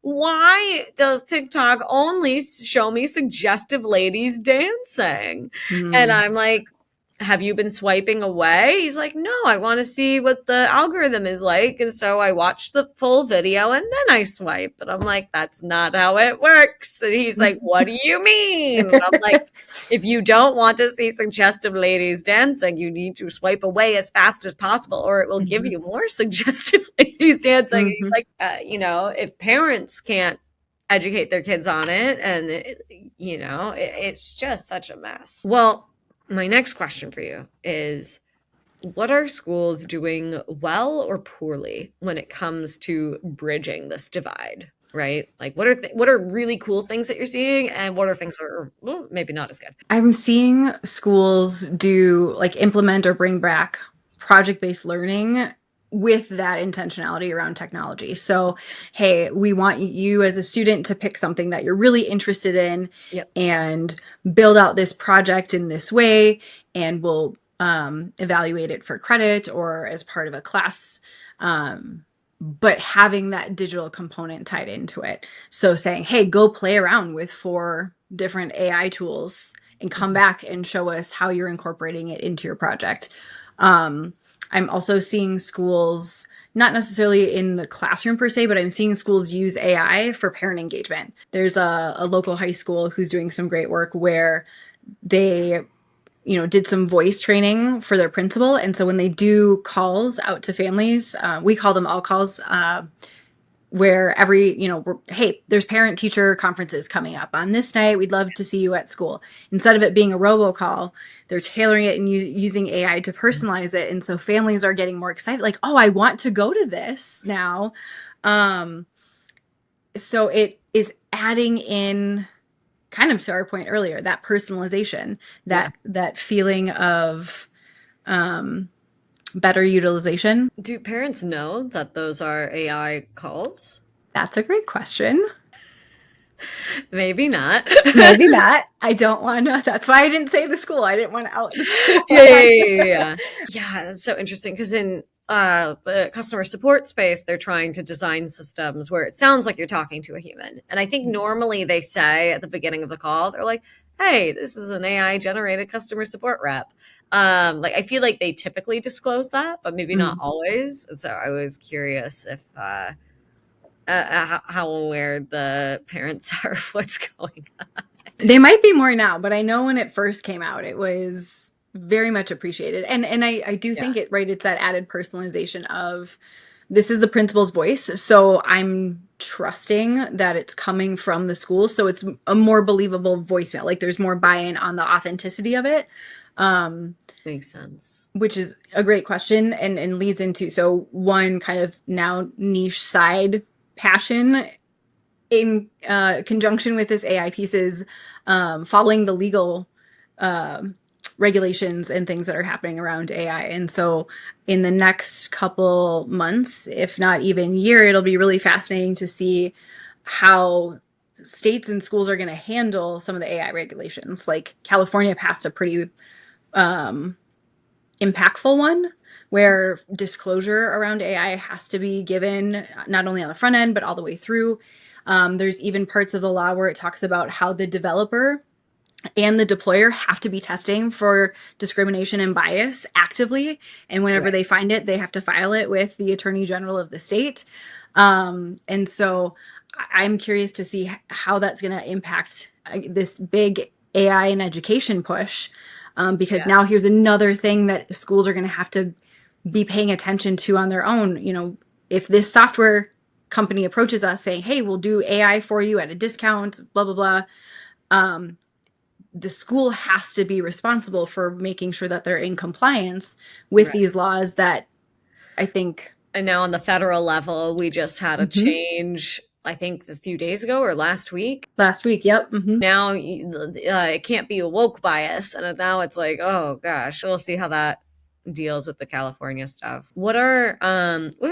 Speaker 2: why does TikTok only show me suggestive ladies dancing? And
Speaker 1: Mm.
Speaker 2: I'm like, have you been swiping away? He's like, no, I want to see what the algorithm is like. And so I watch the full video and then I swipe. And I'm like, that's not how it works. And he's like, what do you mean? And I'm like, if you don't want to see suggestive ladies dancing, you need to swipe away as fast as possible, or it will give
Speaker 1: Mhm.
Speaker 2: you more suggestive ladies dancing. And he's
Speaker 1: Mhm.
Speaker 2: like, if parents can't educate their kids on it, and it's just such a mess. Well, my next question for you is, what are schools doing well or poorly when it comes to bridging this divide, right? Like what are really cool things that you're seeing, and what are things that are maybe not as good?
Speaker 1: I'm seeing schools do like implement or bring back project-based learning with that intentionality around technology. So, hey, we want you as a student to pick something that you're really interested in
Speaker 2: Yep.
Speaker 1: and build out this project in this way, and we'll evaluate it for credit or as part of a class. But having that digital component tied into it. So saying, hey, go play around with 4 different AI tools and come
Speaker 2: Mhm.
Speaker 1: back and show us how you're incorporating it into your project. Um, I'm also seeing schools, not necessarily in the classroom per se, but I'm seeing schools use AI for parent engagement. There's a local high school who's doing some great work where they did some voice training for their principal. And so when they do calls out to families, we call them all calls, where hey, there's parent teacher conferences coming up on this night. We'd love to see you at school. Instead of it being a robocall, they're tailoring it and using AI to personalize it. And so families are getting more excited, like, oh, I want to go to this now. Um, so it is adding in, kind of to our point earlier, that personalization,
Speaker 2: Yeah.
Speaker 1: that feeling of better utilization.
Speaker 2: Do parents know that those are AI calls?
Speaker 1: That's a great question.
Speaker 2: Maybe not.
Speaker 1: Maybe not. I don't want to. That's why I didn't say the school. I didn't want to out the school.
Speaker 2: Yeah, yeah, yeah, yeah, yeah. Yeah, that's so interesting because in the customer support space, they're trying to design systems where it sounds like you're talking to a human. And I think normally they say at the beginning of the call, they're like, "Hey, this is an AI generated customer support rep." Like I feel like they typically disclose that, but maybe not
Speaker 1: Mm.
Speaker 2: always. And so I was curious if how aware the parents are of what's going on.
Speaker 1: They might be more now, but I know when it first came out, it was very much appreciated. And I do
Speaker 2: Yeah,
Speaker 1: think it's that added personalization of this is the principal's voice. So I'm trusting that it's coming from the school. So it's a more believable voicemail. Like there's more buy-in on the authenticity of it. Um,
Speaker 2: makes sense.
Speaker 1: which is a great question and leads into so one kind of now niche side passion in conjunction with this AI piece is following the legal uh, regulations and things that are happening around AI. And so in the next couple months, if not even year, it'll be really fascinating to see how states and schools are going to handle some of the AI regulations. Like California passed a pretty impactful one where disclosure around AI has to be given not only on the front end, but all the way through. There's even parts of the law where it talks about how the developer and the deployer have to be testing for discrimination and bias actively. And whenever
Speaker 2: Right.
Speaker 1: they find it, they have to file it with the attorney general of the state. And so I'm curious to see how that's going to impact this big AI and education push. Because
Speaker 2: Yeah.
Speaker 1: now here's another thing that schools are going to have to be paying attention to on their own. If this software company approaches us saying, hey, we'll do AI for you at a discount, blah, blah, blah, the school has to be responsible for making sure that they're in compliance with
Speaker 2: Right.
Speaker 1: these laws that I think.
Speaker 2: And now on the federal level, we just had a
Speaker 1: Mhm.
Speaker 2: change, I think a few days ago or last week.
Speaker 1: Last week, yep.
Speaker 2: Now it can't be a woke bias. And now it's like, oh gosh, we'll see how that deals with the California stuff. What are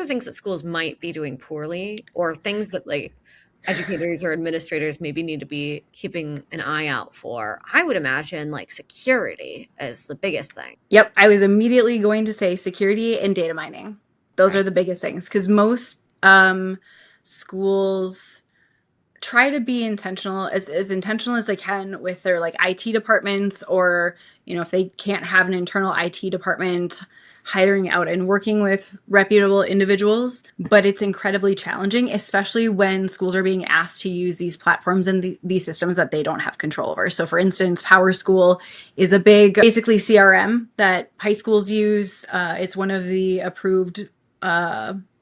Speaker 2: things that schools might be doing poorly, or things that like educators or administrators maybe need to be keeping an eye out for? I would imagine like security is the biggest thing.
Speaker 1: Yep, I was immediately going to say security and data mining. Those
Speaker 2: Right.
Speaker 1: are the biggest things because most schools try to be intentional, as intentional as I can with their like IT departments, or, if they can't have an internal IT department, hiring out and working with reputable individuals. But it's incredibly challenging, especially when schools are being asked to use these platforms and these systems that they don't have control over. So for instance, PowerSchool is a big, basically CRM that high schools use. It's one of the approved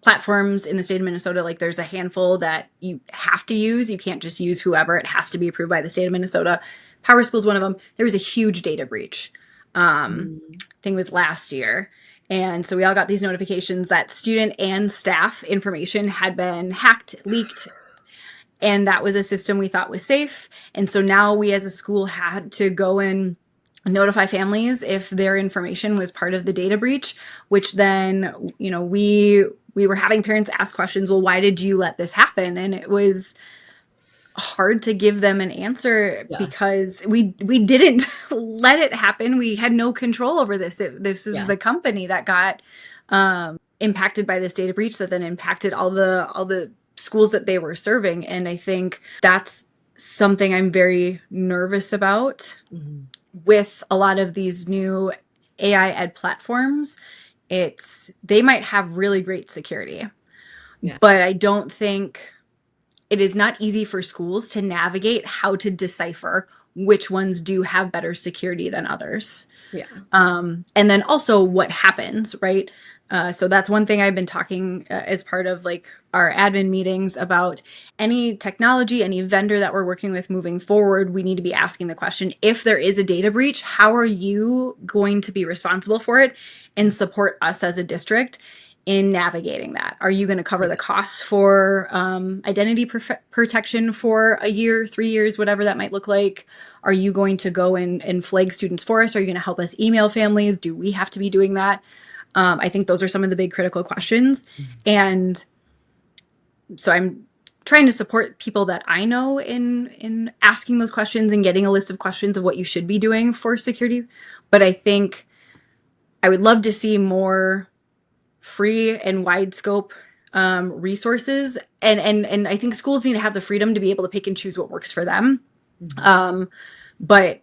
Speaker 1: platforms in the state of Minnesota. Like there's a handful that you have to use. You can't just use whoever. It has to be approved by the state of Minnesota. PowerSchool is one of them. There was a huge data breach.
Speaker 2: Mm.
Speaker 1: I think it was last year. And so we all got these notifications that student and staff information had been hacked, leaked, and that was a system we thought was safe. And so now we as a school had to go and notify families if their information was part of the data breach, which then, we were having parents ask questions, well, why did you let this happen? And it was hard to give them an answer
Speaker 2: Yeah.
Speaker 1: because we didn't let it happen. We had no control over this. This is
Speaker 2: Yeah.
Speaker 1: the company that got impacted by this data breach that then impacted all the schools that they were serving. And I think that's something I'm very nervous about
Speaker 2: Mm-hmm.
Speaker 1: with a lot of these new AI ed platforms. They might have really great security,
Speaker 2: Yeah.
Speaker 1: but I don't think it is not easy for schools to navigate how to decipher which ones do have better security than others.
Speaker 2: Yeah.
Speaker 1: And then also what happens, right? So that's one thing I've been talking as part of like our admin meetings about any technology, any vendor that we're working with moving forward. We need to be asking the question, if there is a data breach, how are you going to be responsible for it and support us as a district in navigating that? Are you going to cover
Speaker 2: Yeah.
Speaker 1: the costs for identity protection for a year, 3 years, whatever that might look like? Are you going to go and flag students for us? Are you going to help us email families? Do we have to be doing that? I think those are some of the big critical questions. And so I'm trying to support people that I know in asking those questions and getting a list of questions of what you should be doing for security. But I think I would love to see more free and wide scope resources, and I think schools need to have the freedom to be able to pick and choose what works for them.
Speaker 2: Mm-hmm.
Speaker 1: But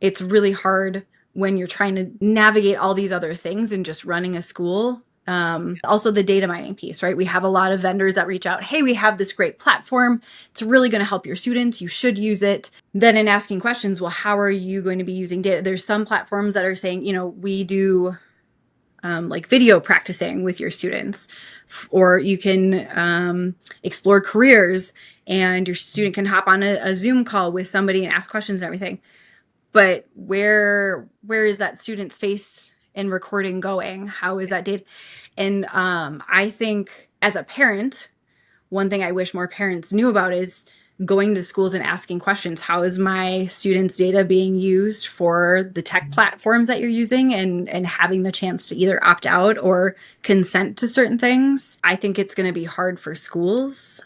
Speaker 1: it's really hard when you're trying to navigate all these other things and just running a school. Also the data mining piece, right? We have a lot of vendors that reach out, hey, we have this great platform, it's really going to help your students, you should use it. Then in asking questions, well, how are you going to be using data? There's some platforms that are saying, we do like video practicing with your students, or you can explore careers and your student can hop on a Zoom call with somebody and ask questions and everything. But where is that student's face and recording going? How is that data? And I think as a parent, one thing I wish more parents knew about is going to schools and asking questions. How is my students' data being used for the tech platforms that you're using, and having the chance to either opt out or consent to certain things? I think it's going to be hard for schools,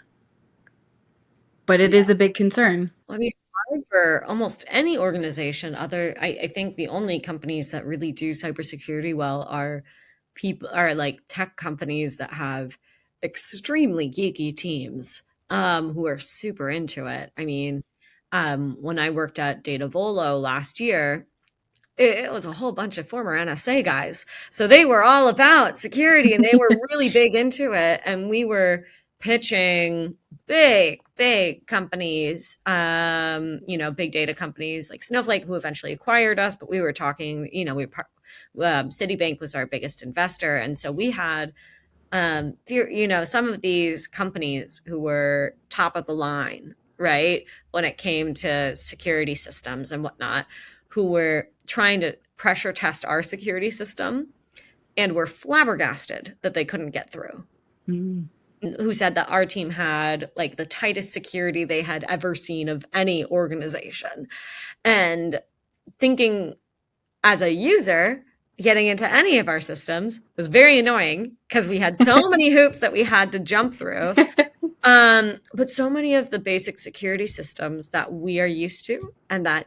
Speaker 1: but it
Speaker 2: Yeah.
Speaker 1: is a big concern.
Speaker 2: Well, I mean, it's hard for almost any organization. I think the only companies that really do cybersecurity well are like tech companies that have extremely geeky teams who are super into it. I mean, when I worked at Data Volo last year, it was a whole bunch of former NSA guys. So they were all about security and they were really big into it. And we were pitching big companies, big data companies like Snowflake, who eventually acquired us. But we were talking, Citibank was our biggest investor. And so we had, some of these companies who were top of the line, right, when it came to security systems and whatnot, who were trying to pressure test our security system and were flabbergasted that they couldn't get through.
Speaker 1: Mm.
Speaker 2: Who said that our team had like the tightest security they had ever seen of any organization. And thinking as a user, getting into any of our systems was very annoying because we had so many hoops that we had to jump through. But so many of the basic security systems that we are used to, and that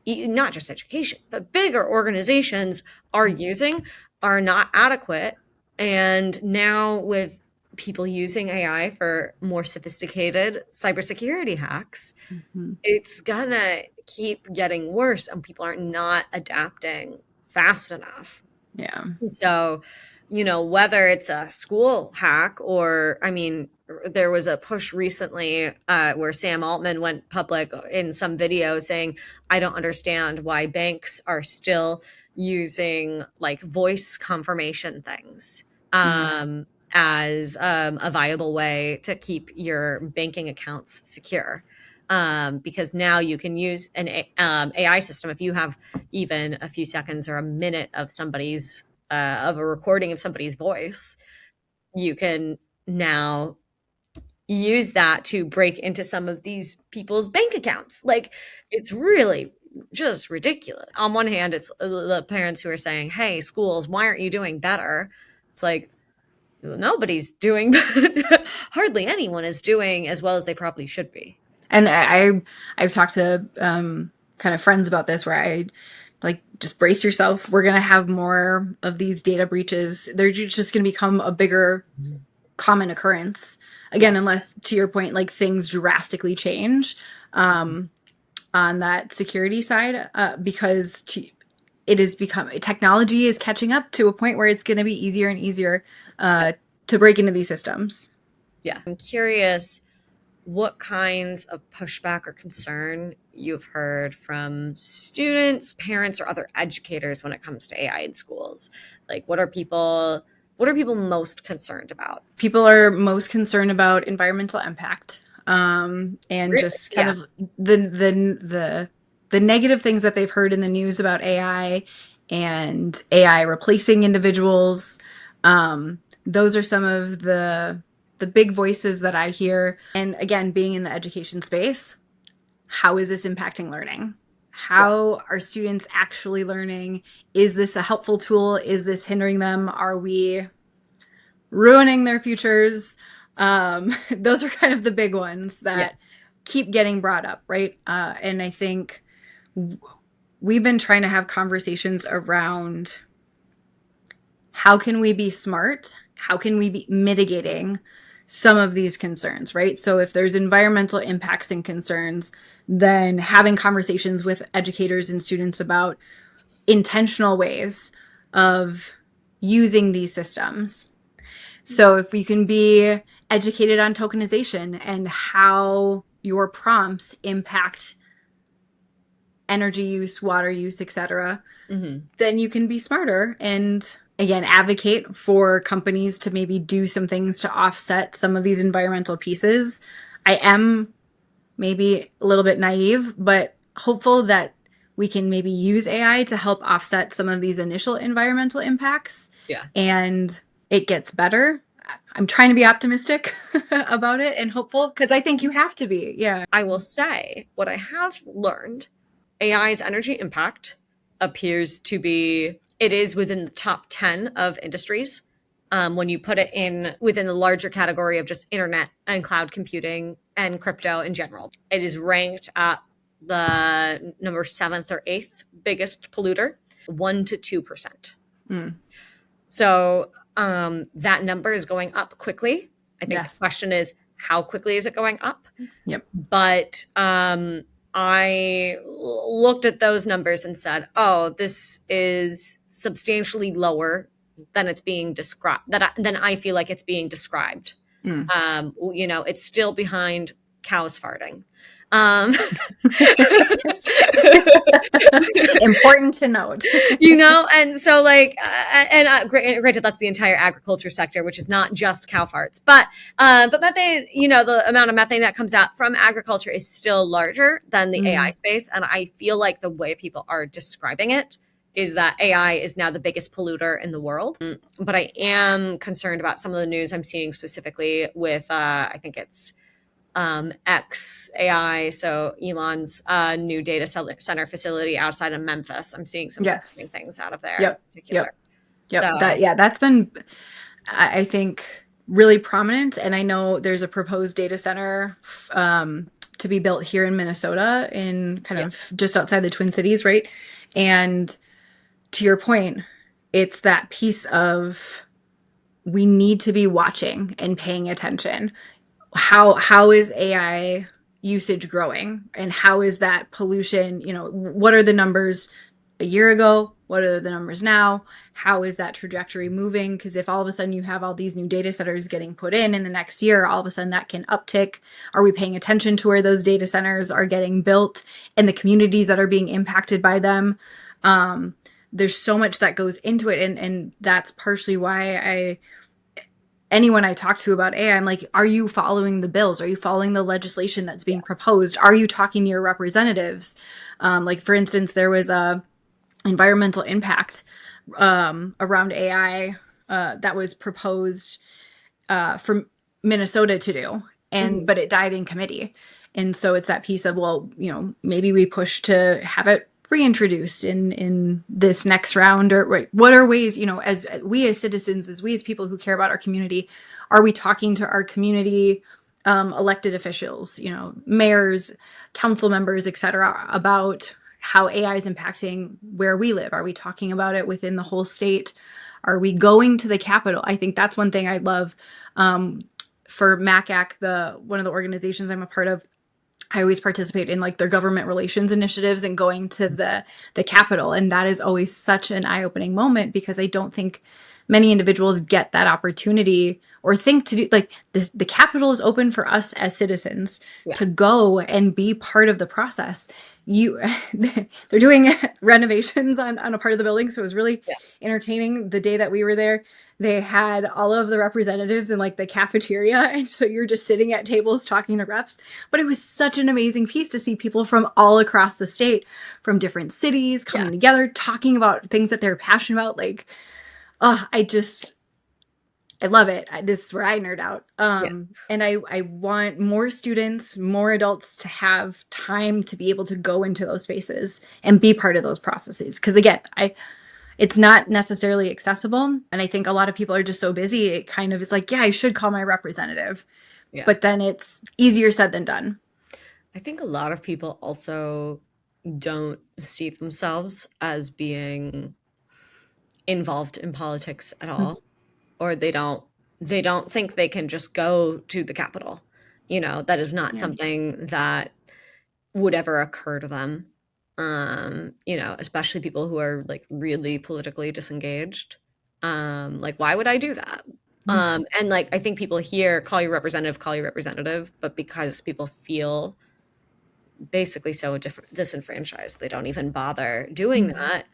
Speaker 2: not just education, but bigger organizations are using, are not adequate. And now with people using AI for more sophisticated cybersecurity hacks,
Speaker 1: Mm-hmm.
Speaker 2: it's gonna keep getting worse and people are not adapting fast enough.
Speaker 1: Yeah.
Speaker 2: So, whether it's a school hack or, I mean, there was a push recently where Sam Altman went public in some video saying, I don't understand why banks are still using like voice confirmation things
Speaker 1: Mm.
Speaker 2: as a viable way to keep your banking accounts secure. Because now you can use an AI system if you have even a few seconds or a minute of of a recording of somebody's voice, you can now use that to break into some of these people's bank accounts. Like, it's really just ridiculous. On one hand, it's the parents who are saying, hey, schools, why aren't you doing better? It's like, nobody's doing, hardly anyone is doing as well as they probably should be.
Speaker 1: And I've talked to kind of friends about this where I like just brace yourself. We're gonna have more of these data breaches. They're just gonna become a bigger common occurrence
Speaker 2: Yeah.
Speaker 1: again, unless to your point, like things drastically change on that security side, because it has become technology is catching up to a point where it's going to be easier and easier to break into these systems.
Speaker 2: Yeah. I'm curious what kinds of pushback or concern you've heard from students, parents, or other educators when it comes to AI in schools. Like, what are people most concerned about?
Speaker 1: People are most concerned about environmental impact, and
Speaker 2: Really?
Speaker 1: just kind
Speaker 2: Yeah.
Speaker 1: of the negative things that they've heard in the news about AI and AI replacing individuals. Those are some of the big voices that I hear. And again, being in the education space, how is this impacting learning?
Speaker 2: Yeah.
Speaker 1: How are students actually learning? Is this a helpful tool? Is this hindering them? Are we ruining their futures? Those are kind of the big ones
Speaker 2: Yeah.
Speaker 1: that keep getting brought up, right? And I think we've been trying to have conversations around how can we be smart? How can we be mitigating some of these concerns, right? So if there's environmental impacts and concerns, then having conversations with educators and students about intentional ways of using these systems. So if we can be educated on tokenization and how your prompts impact energy use, water use, etc.,
Speaker 2: Hmm.
Speaker 1: then you can be smarter and again advocate for companies to maybe do some things to offset some of these environmental pieces. I am maybe a little bit naive, but hopeful that we can maybe use AI to help offset some of these initial environmental impacts
Speaker 2: Yeah.
Speaker 1: and it gets better. I'm trying to be optimistic about it and hopeful because I think you have to be. Yeah.
Speaker 2: I will say what I have learned, AI's energy impact appears to be, it is within the top 10 of industries. When you put it in within the larger category of just internet and cloud computing and crypto in general, it is ranked at the number seventh or eighth biggest polluter, 1 to 2%.
Speaker 1: Mm,
Speaker 2: So that number is going up quickly. I think the
Speaker 1: yes.
Speaker 2: question is, how quickly is it going up?
Speaker 1: Yep.
Speaker 2: But I looked at those numbers and said, "Oh, this is substantially lower than it's being described. Than I feel like it's being described.
Speaker 1: Mm.
Speaker 2: It's still behind cows farting." Um,
Speaker 1: Important to note.
Speaker 2: and so like, granted, that's the entire agriculture sector, which is not just cow farts, but methane, the amount of methane that comes out from agriculture is still larger than the AI
Speaker 1: Mm.
Speaker 2: space. And I feel like the way people are describing it is that AI is now the biggest polluter in the world. But I am concerned about some of the news I'm seeing specifically with, I think it's XAI, so Elon's new data center facility outside of Memphis. I'm seeing some concerning
Speaker 1: Yes.
Speaker 2: things out of there in
Speaker 1: Yep.
Speaker 2: particular.
Speaker 1: Yep. Yep.
Speaker 2: So,
Speaker 1: That's been, I think, really prominent. And I know there's a proposed data center to be built here in Minnesota, in kind
Speaker 2: yeah,
Speaker 1: of just outside the Twin Cities, right? And to your point, it's that piece of we need to be watching and paying attention. How is AI usage growing, and how is that pollution, what are the numbers a year ago, what are the numbers now, how is that trajectory moving? Because if all of a sudden you have all these new data centers getting put in the next year, all of a sudden that can uptick. Are we paying attention to where those data centers are getting built and the communities that are being impacted by them? There's so much that goes into it, and that's partially why anyone I talk to about AI, I'm like, are you following the bills? Are you following the legislation that's being proposed? Are you talking to your representatives? Like, for instance, there was a environmental impact around AI that was proposed for Minnesota to do,
Speaker 2: Mhm.
Speaker 1: but it died in committee. And so it's that piece of, well, maybe we push to have it reintroduced in this next round, or what are ways, as we as citizens, as we as people who care about our community, are we talking to our community elected officials, mayors, council members, etc., about how AI is impacting where we live? Are we talking about it within the whole state? Are we going to the Capitol? I think that's one thing I love. For MACAC, the one of the organizations I'm a part of, I always participate in like their government relations initiatives and going to the Capitol, and that is always such an eye-opening moment, because I don't think many individuals get that opportunity or think to do, like, the Capitol is open for us as citizens
Speaker 2: Yeah.
Speaker 1: to go and be part of the process. You they're doing renovations on a part of the building, so it was really
Speaker 2: Yeah.
Speaker 1: entertaining the day that we were there. They had all of the representatives in like the cafeteria, and so you're just sitting at tables talking to reps. But it was such an amazing piece to see people from all across the state, from different cities,
Speaker 2: Yeah.
Speaker 1: coming together, talking about things that they're passionate about. Like, I love it. This is where I nerd out.
Speaker 2: Yeah.
Speaker 1: And I want more students, more adults to have time to be able to go into those spaces and be part of those processes. Because again, it's not necessarily accessible. And I think a lot of people are just so busy. It kind of is like, yeah, I should call my representative.
Speaker 2: Yeah.
Speaker 1: But then it's easier said than done.
Speaker 2: I think a lot of people also don't see themselves as being involved in politics at all, or they don't think they can just go to the Capitol. That is not
Speaker 1: Yeah.
Speaker 2: something that would ever occur to them. Especially people who are like really politically disengaged. Like, why would I do that? And like, I think people here call you representative, but because people feel basically so disenfranchised, they don't even bother doing that,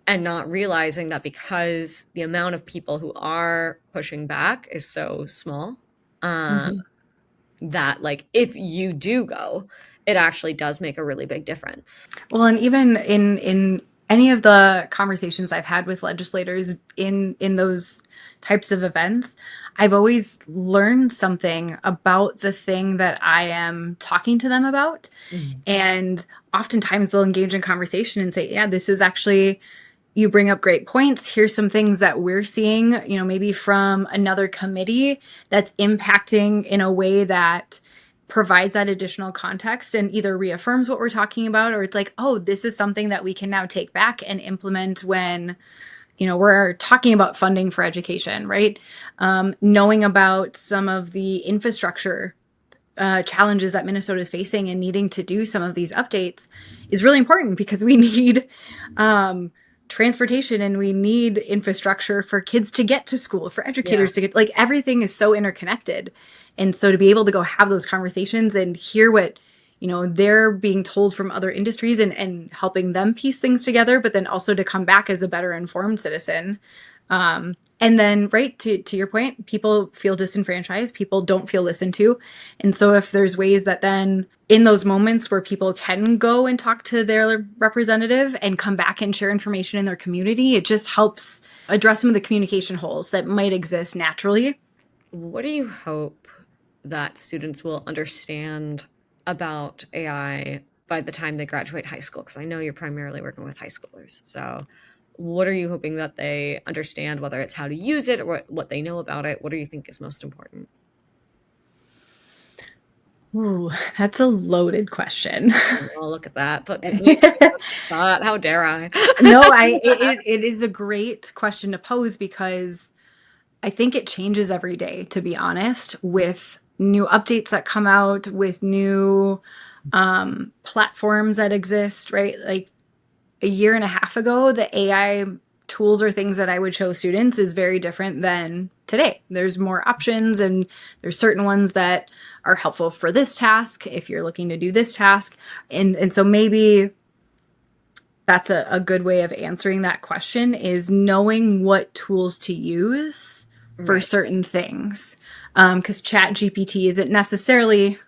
Speaker 2: and not realizing that because the amount of people who are pushing back is so small, um,
Speaker 1: Mhm.
Speaker 2: that like if you do go, it actually does make a really big difference.
Speaker 1: Well, and even in any of the conversations I've had with legislators in those types of events, I've always learned something about the thing that I am talking to them about.
Speaker 2: Mhm.
Speaker 1: And oftentimes they'll engage in conversation and say, yeah, this is actually, you bring up great points. Here's some things that we're seeing, maybe from another committee that's impacting in a way that provides that additional context and either reaffirms what we're talking about, or it's like, oh, this is something that we can now take back and implement when we're talking about funding for education, right? Knowing about some of the infrastructure challenges that Minnesota is facing and needing to do some of these updates is really important, because we need transportation, and we need infrastructure for kids to get to school, for
Speaker 2: Yeah.
Speaker 1: educators to get, like, everything is so interconnected. And so to be able to go have those conversations and hear what they're being told from other industries, and helping them piece things together, but then also to come back as a better informed citizen. And then, right, to your point, people feel disenfranchised, people don't feel listened to. And so if there's ways that then in those moments where people can go and talk to their representative and come back and share information in their community, it just helps address some of the communication holes that might exist naturally.
Speaker 2: What do you hope that students will understand about AI by the time they graduate high school? Because I know you're primarily working with high schoolers. So, what are you hoping that they understand, whether it's how to use it or what they know about it? What do you think is most important?
Speaker 1: Ooh, that's a loaded question.
Speaker 2: Oh, look at that. Put me on the spot. How dare I?
Speaker 1: No, it is a great question to pose, because I think it changes every day, to be honest, with new updates that come out, with new platforms that exist, right? Like a year and a half ago, the AI tools or things that I would show students is very different than today. There's more options, and there's certain ones that are helpful for this task if you're looking to do this task. And so maybe that's a good way of answering that question, is knowing what tools to use for
Speaker 2: Right.
Speaker 1: certain things. Because Chat GPT isn't necessarily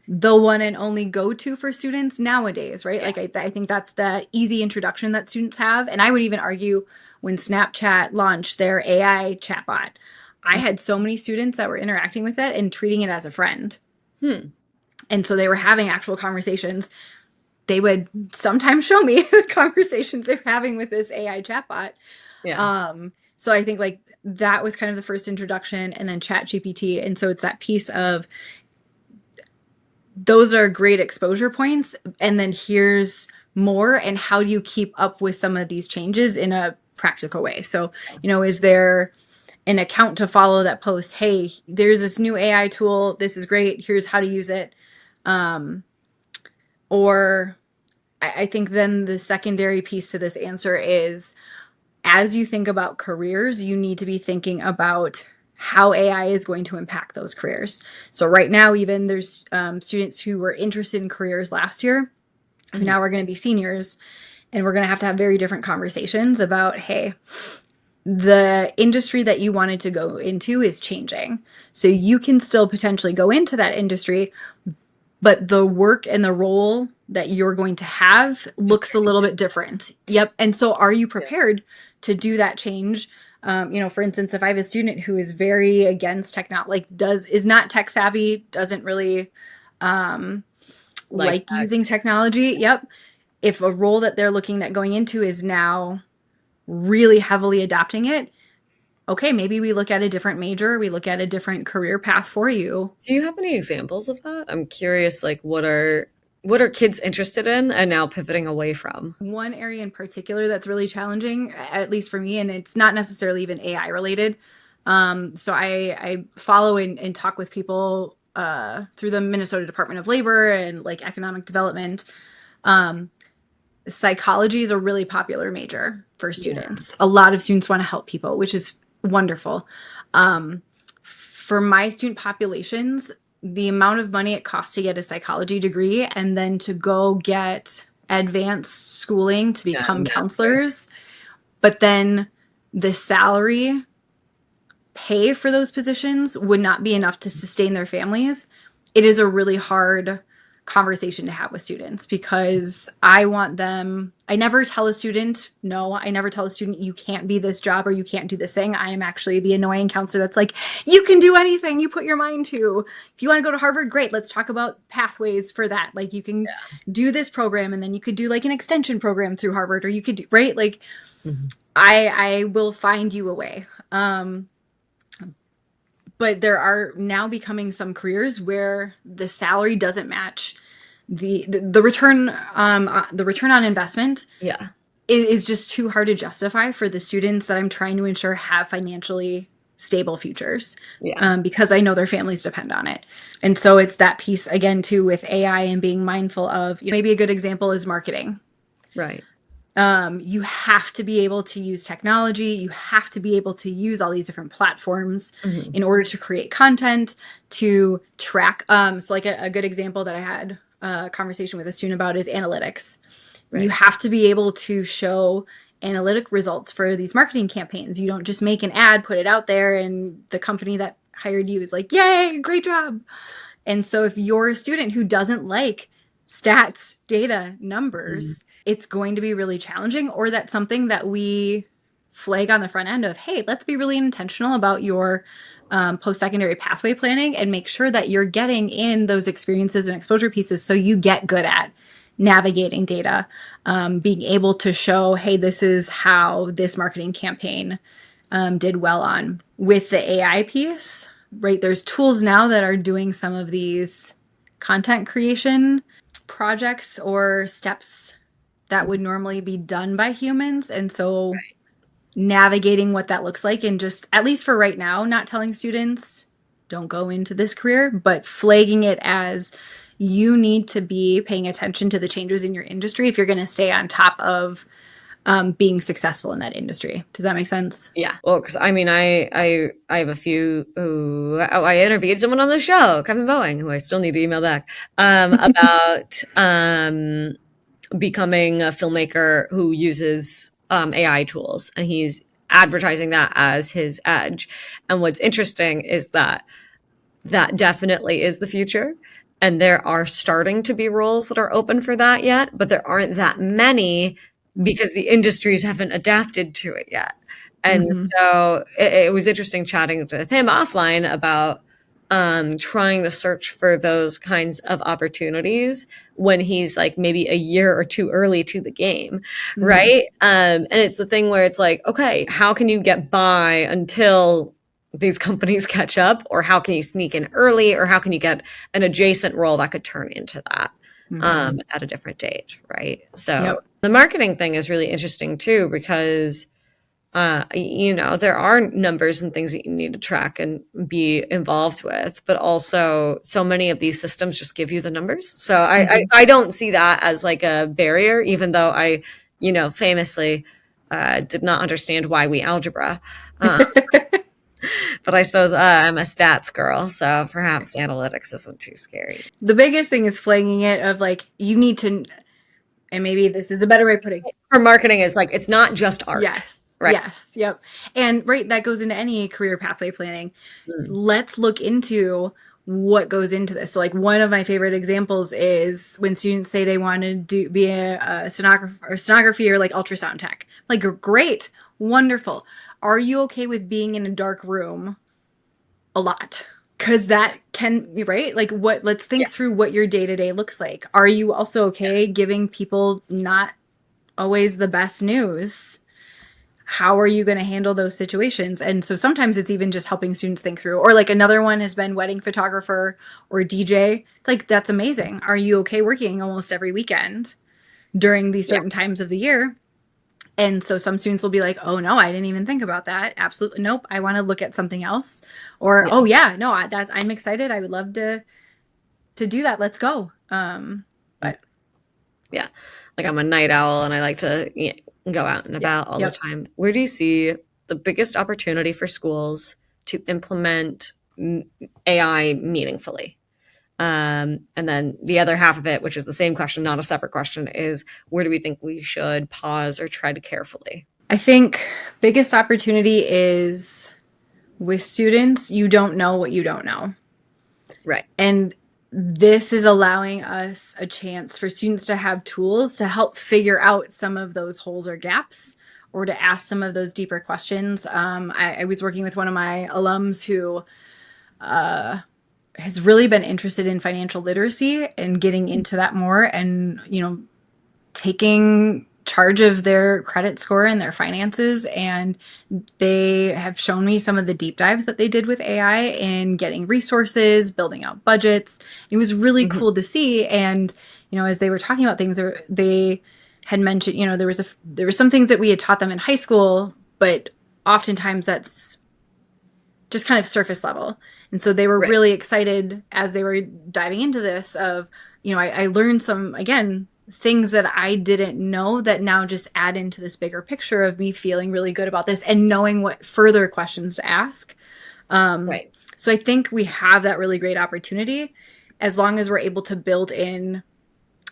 Speaker 1: the one and only go-to for students nowadays, right?
Speaker 2: Yeah.
Speaker 1: Like I think that's the easy introduction that students have. And I would even argue when Snapchat launched their AI chatbot, I
Speaker 2: Mhm.
Speaker 1: had so many students that were interacting with it and treating it as a friend.
Speaker 2: Hmm.
Speaker 1: And so they were having actual conversations. They would sometimes show me the conversations they're having with this AI chatbot.
Speaker 2: Yeah.
Speaker 1: So I think like that was kind of the first introduction, and then Chat GPT. And so it's that piece of those are great exposure points. And then here's more. And how do you keep up with some of these changes in a practical way? So, is there an account to follow that posts, hey, there's this new AI tool. This is great. Here's how to use it. Or I think then the secondary piece to this answer is, as you think about careers, you need to be thinking about how AI is going to impact those careers. So right now, even there's students who were interested in careers last year, who
Speaker 2: Mhm.
Speaker 1: now are going to be seniors, and we're going to have very different conversations about, hey, the industry that you wanted to go into is changing. So you can still potentially go into that industry, but the work and the role that you're going to have
Speaker 2: Is
Speaker 1: looks a
Speaker 2: very
Speaker 1: little bit
Speaker 2: different.
Speaker 1: different. Yep. And so are you
Speaker 2: Yeah.
Speaker 1: prepared to do that change? For instance, if I have a student who is very against technology, is not tech savvy, doesn't really
Speaker 2: Like
Speaker 1: like using technology. Yep. If a role that they're looking at going into is now really heavily adopting it, okay, maybe we look at a different major, we look at a different career path for you.
Speaker 2: Do you have any examples of that? I'm curious, like what are kids interested in and now pivoting away from?
Speaker 1: One area in particular that's really challenging, at least for me, and it's not necessarily even AI related. So I follow and talk with people through the Minnesota Department of Labor and like economic development. Psychology is a really popular major for
Speaker 2: Yeah.
Speaker 1: students. A lot of students want to help people, which is wonderful. For my student populations, the amount of money it costs to get a psychology degree and then to go get advanced schooling to
Speaker 2: Yeah,
Speaker 1: become
Speaker 2: masters.
Speaker 1: counselors, but then the salary pay for those positions would not be enough to sustain their families. It is a really hard conversation to have with students, because I never tell a student, no, I never tell a student, you can't be this job or you can't do this thing. I am actually the annoying counselor that's like, you can do anything you put your mind to. If you want to go to Harvard, great. Let's talk about pathways for that. Like you can do this program and then you could do like an extension program through Harvard, or you could do, right? Like
Speaker 2: Mhm.
Speaker 1: I will find you a way. But there are now becoming some careers where the salary doesn't match the return, the return on investment
Speaker 2: Yeah.
Speaker 1: is just too hard to justify for the students that I'm trying to ensure have financially stable futures,
Speaker 2: Yeah.
Speaker 1: because I know their families depend on it. And so it's that piece again too with AI and being mindful of, maybe a good example is marketing.
Speaker 2: Right.
Speaker 1: You have to be able to use technology. You have to be able to use all these different platforms
Speaker 2: Mhm.
Speaker 1: in order to create content, to track. So, like a good example that I had a conversation with a student about is analytics. You
Speaker 2: Right.
Speaker 1: have to be able to show analytic results for these marketing campaigns. You don't just make an ad, put it out there, and the company that hired you is like, yay, great job. And so if you're a student who doesn't like stats, data,
Speaker 2: Mhm.
Speaker 1: numbers, it's going to be really challenging. Or that's something that we flag on the front end of, hey, let's be really intentional about your post-secondary pathway planning and make sure that you're getting in those experiences and exposure pieces so you get good at navigating data, being able to show, hey, this is how this marketing campaign did well on. With the AI piece, right, there's tools now that are doing some of these content creation projects or steps that would normally be done by humans. And so navigating what that looks like, and just, at least for right now, not telling students don't go into this career, but flagging it as you need to be paying attention to the changes in your industry if you're going to stay on top of being successful in that industry. Does that make sense?
Speaker 2: Yeah. Well, because I mean, I have a few who I interviewed someone on the show, Kevin Boeing, who I still need to email back, about becoming a filmmaker who uses AI tools, and he's advertising that as his edge. And what's interesting is that that definitely is the future. And there are starting to be roles that are open for that yet, but there aren't that many because the industries haven't adapted to it yet. And
Speaker 1: Mm-hmm.
Speaker 2: so it was interesting chatting with him offline about trying to search for those kinds of opportunities when he's like maybe a year or two early to the game,
Speaker 1: Mm-hmm.
Speaker 2: right? And it's the thing where it's like, okay, how can you get by until these companies catch up, or how can you sneak in early, or how can you get an adjacent role that could turn into that
Speaker 1: Mm-hmm.
Speaker 2: at a different date, right? So
Speaker 1: Yep.
Speaker 2: the marketing thing is really interesting too, because there are numbers and things that you need to track and be involved with, but also so many of these systems just give you the numbers. So
Speaker 1: Mm-hmm.
Speaker 2: I don't see that as like a barrier, even though I, famously did not understand why we algebra. Uh, but I suppose I'm a stats girl, so perhaps analytics isn't too scary.
Speaker 1: The biggest thing is flagging it of like, you need to, and maybe this is a better way of putting.
Speaker 2: For marketing, is like it's not just art,
Speaker 1: Yes,
Speaker 2: right?
Speaker 1: yes, yep. And right, that goes into any career pathway planning.
Speaker 2: Mm.
Speaker 1: Let's look into what goes into this. So, like, one of my favorite examples is when students say they want to be a sonography or like ultrasound tech. Like, great, wonderful. Are you okay with being in a dark room a lot? Because that can be right. Like, what? Let's
Speaker 2: Yeah,
Speaker 1: think through what your day to day looks like. Are you also
Speaker 2: yeah,
Speaker 1: okay giving people not always the best news? How are you going to handle those situations? And so sometimes it's even just helping students think through. Or like another one has been wedding photographer or DJ. It's like, that's amazing. Are you okay working almost every weekend during these
Speaker 2: yeah,
Speaker 1: certain times of the year? And so some students will be like, oh no, I didn't even think about that. Absolutely. Nope. I want to look at something else. Or,
Speaker 2: yeah,
Speaker 1: oh yeah, no, I'm excited. I would love to do that. Let's go. But
Speaker 2: yeah. Like I'm a night owl, and I like to go out and
Speaker 1: yeah,
Speaker 2: about all the
Speaker 1: yep.
Speaker 2: time. Where do you see the biggest opportunity for schools to implement AI meaningfully? And then the other half of it, which is the same question, not a separate question, is where do we think we should pause or tread carefully?
Speaker 1: I think biggest opportunity is with students, you don't know what you don't know.
Speaker 2: Right.
Speaker 1: And this is allowing us a chance for students to have tools to help figure out some of those holes or gaps, or to ask some of those deeper questions. I was working with one of my alums who has really been interested in financial literacy and getting into that more, and, taking charge of their credit score and their finances. And they have shown me some of the deep dives that they did with AI in getting resources, building out budgets. It was really
Speaker 2: Mm-hmm.
Speaker 1: cool to see. And, as they were talking about things, they had mentioned, there were some things that we had taught them in high school, but oftentimes that's just kind of surface level. And so they were
Speaker 2: Right.
Speaker 1: really excited as they were diving into this of, I learned some, again, things that I didn't know that now just add into this bigger picture of me feeling really good about this and knowing what further questions to ask.
Speaker 2: Right.
Speaker 1: So I think we have that really great opportunity as long as we're able to build in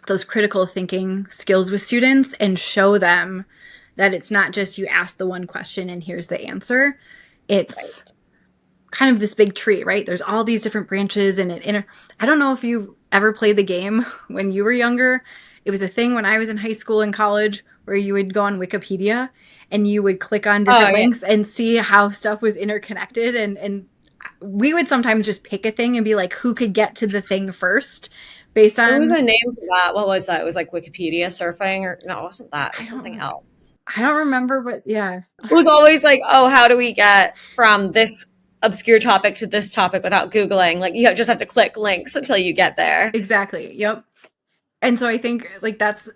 Speaker 1: those critical thinking skills with students and show them that it's not just you ask the one question and here's the answer. It's
Speaker 2: Right.
Speaker 1: kind of this big tree, right? There's all these different branches and I don't know if you ever played the game when you were younger. It was a thing when I was in high school and college where you would go on Wikipedia and you would click on
Speaker 2: Oh
Speaker 1: different
Speaker 2: yeah.
Speaker 1: links and see how stuff was interconnected, and we would sometimes just pick a thing and be like, who could get to the thing first based
Speaker 2: There was
Speaker 1: on,
Speaker 2: a name for that. What was that? It was like Wikipedia surfing, or no, it wasn't that. It was
Speaker 1: I
Speaker 2: something
Speaker 1: don't
Speaker 2: else.
Speaker 1: I don't remember, but yeah.
Speaker 2: It was always like, oh, how do we get from this obscure topic to this topic without Googling? Like you just have to click links until you get there.
Speaker 1: Exactly. Yep. And so I think like that's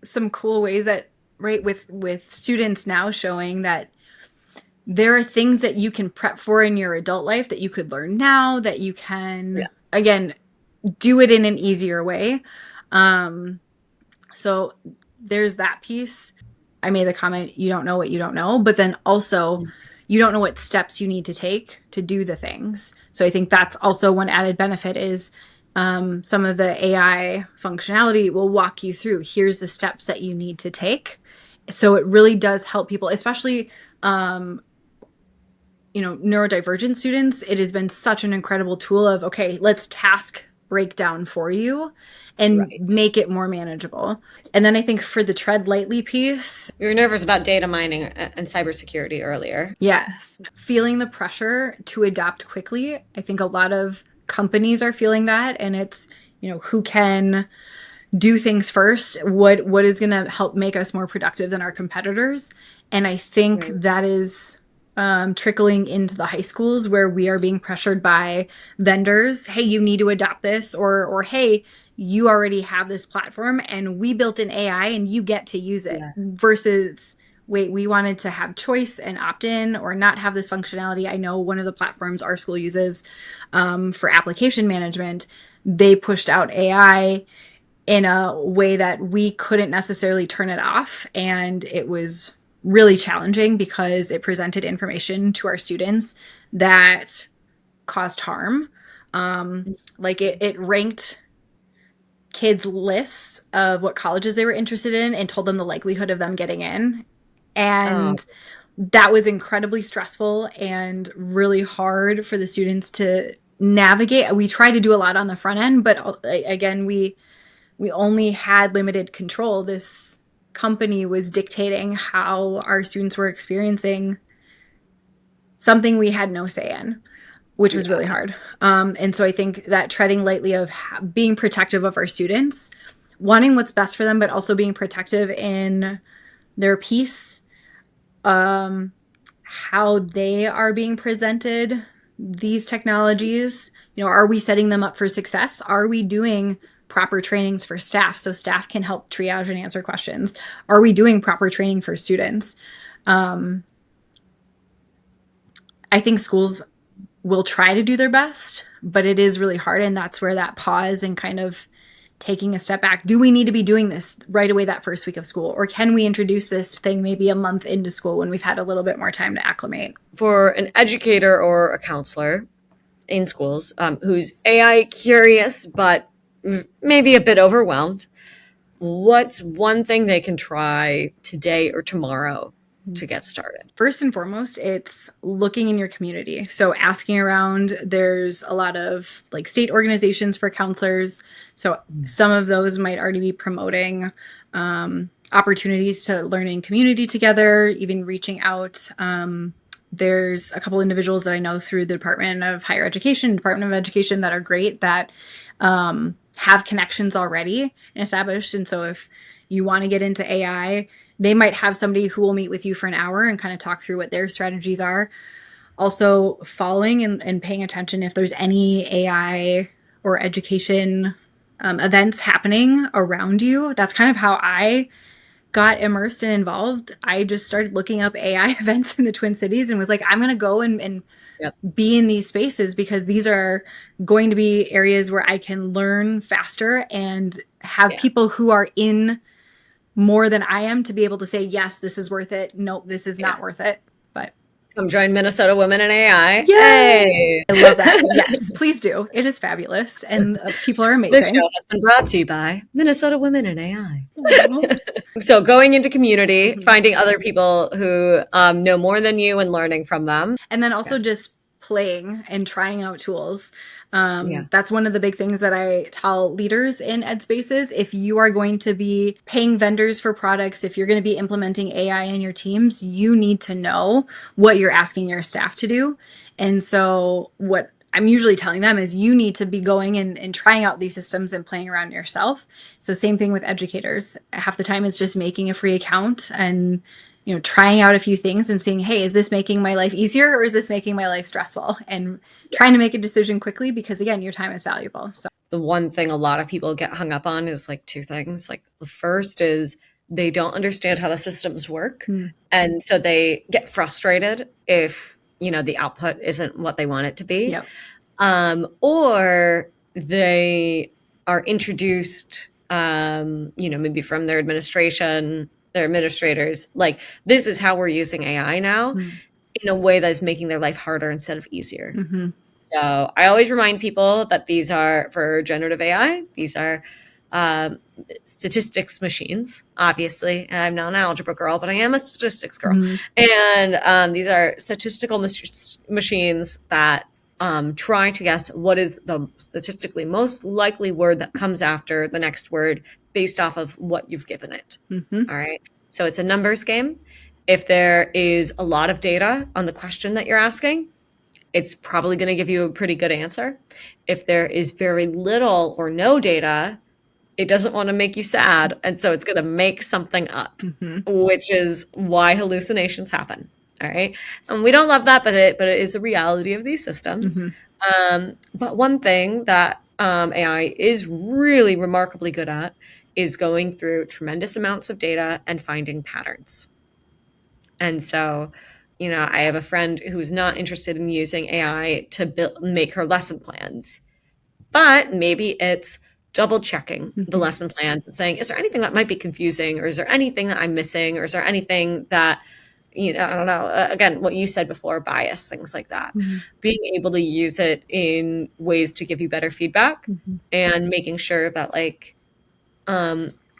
Speaker 1: some cool ways that, right, with students now showing that there are things that you can prep for in your adult life that you could learn now, that you
Speaker 2: Yeah.
Speaker 1: can, again, do it in an easier way. Um, so there's that piece. I made the comment, you don't know what you don't know, but then also you don't know what steps you need to take to do the things. So I think that's also one added benefit is some of the AI functionality will walk you through. Here's the steps that you need to take. So it really does help people, especially neurodivergent students. It has been such an incredible tool of, okay, let's task break down for you and
Speaker 2: Right.
Speaker 1: make it more manageable. And then I think for the tread lightly piece,
Speaker 2: We were nervous about data mining and cybersecurity earlier.
Speaker 1: yes, feeling the pressure to adapt quickly. I think a lot of companies are feeling that, and it's, who can do things first, what is going to help make us more productive than our competitors. And I think
Speaker 2: Right.
Speaker 1: that is trickling into the high schools where we are being pressured by vendors. Hey, you need to adopt this, or hey, you already have this platform and we built an AI and you get to use it.
Speaker 2: Yeah.
Speaker 1: Versus, wait, we wanted to have choice and opt in or not have this functionality. I know one of the platforms our school uses for application management, they pushed out AI in a way that we couldn't necessarily turn it off. And it was really challenging because it presented information to our students that caused harm. Like it ranked kids' lists of what colleges they were interested in and told them the likelihood of them getting in.
Speaker 2: Oh,
Speaker 1: And that was incredibly stressful and really hard for the students to navigate. We try to do a lot on the front end, but again, we only had limited control. This company was dictating how our students were experiencing something we had no say in, which was really
Speaker 2: yeah.
Speaker 1: hard. And so I think that treading lightly of being protective of our students, wanting what's best for them, but also being protective in their peace, how they are being presented these technologies. Are we setting them up for success? Are we doing proper trainings for staff so staff can help triage and answer questions? Are we doing proper training for students? I think schools will try to do their best, but it is really hard. And that's where that pause and kind of taking a step back. Do we need to be doing this right away that first week of school? Or can we introduce this thing maybe a month into school when we've had a little bit more time to acclimate?
Speaker 2: For an educator or a counselor in schools who's AI curious, but maybe a bit overwhelmed, what's one thing they can try today or tomorrow to get started?
Speaker 1: First and foremost, it's looking in your community. So asking around, there's a lot of like state organizations for counselors. So some of those might already be promoting opportunities to learn in community together, even reaching out. There's a couple individuals that I know through the Department of Higher Education, Department of Education that are great that have connections already and established. And so if you want to get into AI, they might have somebody who will meet with you for an hour and kind of talk through what their strategies are. Also, following and paying attention if there's any AI or education events happening around you. That's kind of how I got immersed and involved. I just started looking up AI events in the Twin Cities and was like, I'm going to go and
Speaker 2: Yep.
Speaker 1: be in these spaces because these are going to be areas where I can learn faster and have
Speaker 2: Yeah.
Speaker 1: people who are in more than I am to be able to say, yes, this is worth it. Nope, this is
Speaker 2: Yeah.
Speaker 1: not worth it. But
Speaker 2: Come join Minnesota Women in AI.
Speaker 1: yay!
Speaker 2: Hey.
Speaker 1: I love that. Yes, please do. It is fabulous. And people are
Speaker 2: This show
Speaker 1: amazing.
Speaker 2: has been brought to you by Minnesota Women in AI.
Speaker 1: Aww.
Speaker 2: So going into community,
Speaker 1: Mm-hmm.
Speaker 2: finding other people who know more than you and learning from them.
Speaker 1: And then
Speaker 2: Yeah.
Speaker 1: also just playing and trying out tools.
Speaker 2: Yeah.
Speaker 1: That's one of the big things that I tell leaders in ed spaces. If you are going to be paying vendors for products, if you're going to be implementing AI in your teams, you need to know what you're asking your staff to do. And so what I'm usually telling them is you need to be going and trying out these systems and playing around yourself. So same thing with educators. Half the time it's just making a free account and trying out a few things and seeing, hey, is this making my life easier or is this making my life stressful? And trying to make a decision quickly because again, your time is valuable. So
Speaker 2: The one thing a lot of people get hung up on is like two things. Like the first is They don't understand how the systems work.
Speaker 1: Mm.
Speaker 2: And so they get frustrated if, the output isn't what they want it to be.
Speaker 1: Yep.
Speaker 2: Or they are introduced, maybe from their administrators, like, this is how we're using AI now,
Speaker 1: Mm.
Speaker 2: in a way that is making their life harder instead of easier.
Speaker 1: Mm-hmm.
Speaker 2: So I always remind people that these are, for generative AI, these are um, statistics machines. Obviously, I'm not an algebra girl, but I am a statistics girl.
Speaker 1: Mm-hmm.
Speaker 2: And these are statistical machines that try to guess what is the statistically most likely word that comes after the next word based off of what you've given it.
Speaker 1: Mm-hmm.
Speaker 2: All right. So it's a numbers game. If there is a lot of data on the question that you're asking, it's probably going to give you a pretty good answer. If there is very little or no data, it doesn't want to make you sad. And so it's going to make something up,
Speaker 1: Mm-hmm.
Speaker 2: which is why hallucinations happen. All right. And we don't love that, but it is a reality of these systems.
Speaker 1: Mm-hmm.
Speaker 2: But one thing that AI is really remarkably good at is going through tremendous amounts of data and finding patterns. And so, I have a friend who's not interested in using AI to make her lesson plans, but maybe it's double checking the
Speaker 1: Mm-hmm.
Speaker 2: lesson plans and saying, is there anything that might be confusing, or is there anything that I'm missing, or is there anything that, I don't know, again, what you said before, bias, things like that.
Speaker 1: Mm-hmm.
Speaker 2: Being able to use it in ways to give you better feedback,
Speaker 1: Mm-hmm.
Speaker 2: and making sure that, like,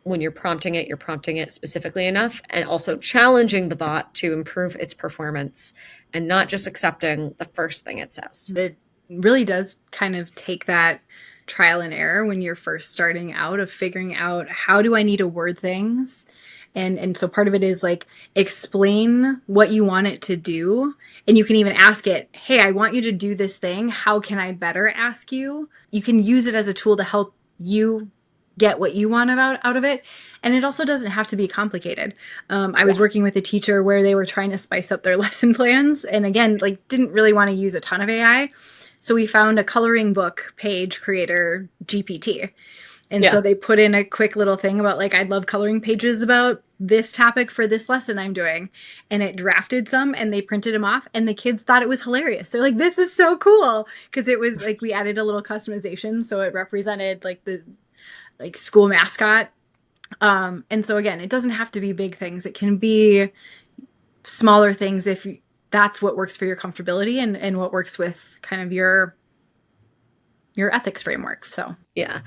Speaker 2: when you're prompting it specifically enough, and also challenging the bot to improve its performance and not just accepting the first thing it says.
Speaker 1: It really does kind of take that trial and error when you're first starting out of figuring out, how do I need to word things? And so part of it is like, explain what you want it to do. And you can even ask it, hey, I want you to do this thing. How can I better ask you? You can use it as a tool to help you get what you want out of it. And it also doesn't have to be complicated. I was working with a teacher where they were trying to spice up their lesson plans. And again, like, didn't really want to use a ton of AI. So we found a coloring book page creator GPT. And so they put in a quick little thing about, like, I'd love coloring pages about this topic for this lesson I'm doing. And it drafted some, and they printed them off, and the kids thought it was hilarious. They're like, this is so cool. Because it was like, we added a little customization. So it represented like the school mascot. And so again, it doesn't have to be big things. It can be smaller things if that's what works for your comfortability and what works with kind of your ethics framework. So
Speaker 2: yeah.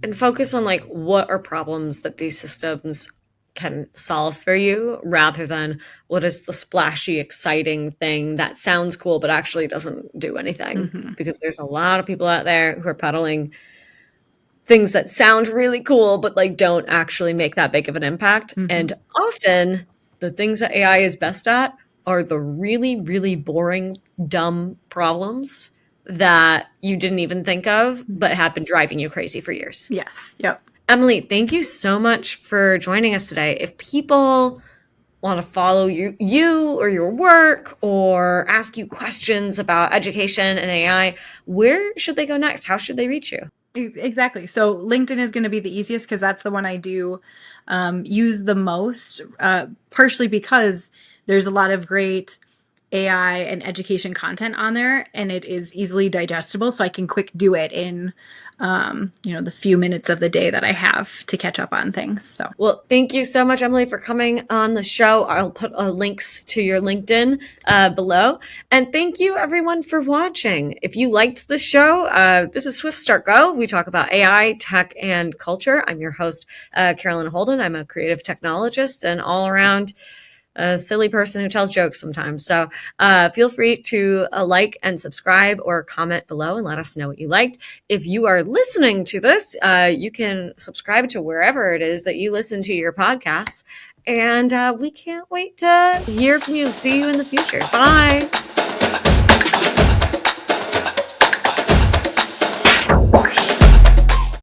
Speaker 2: And focus on, like, what are problems that these systems can solve for you, rather than what is the splashy, exciting thing that sounds cool but actually doesn't do anything.
Speaker 1: Mm-hmm.
Speaker 2: Because there's a lot of people out there who are peddling things that sound really cool but, like, don't actually make that big of an impact.
Speaker 1: Mm-hmm.
Speaker 2: And often the things that AI is best at are the really, really boring, dumb problems that you didn't even think of but have been driving you crazy for years.
Speaker 1: Yes. Yep.
Speaker 2: Emily, thank you so much for joining us today. If people want to follow you or your work, or ask you questions about education and AI, where should they go next? How should they reach you?
Speaker 1: Exactly. So LinkedIn is going to be the easiest because that's the one I do use the most, partially because there's a lot of great AI and education content on there, and it is easily digestible. So I can quick do it in, the few minutes of the day that I have to catch up on things. So,
Speaker 2: well, thank you so much, Emily, for coming on the show. I'll put links to your LinkedIn below. And thank you, everyone, for watching. If you liked the show, this is Swift Start Go. We talk about AI, tech, and culture. I'm your host, Carolyn Holden. I'm a creative technologist and all around a silly person who tells jokes sometimes. So feel free to like and subscribe or comment below and let us know what you liked. If you are listening to this, you can subscribe to wherever it is that you listen to your podcasts. And we can't wait to hear from you. See you in the future. Bye.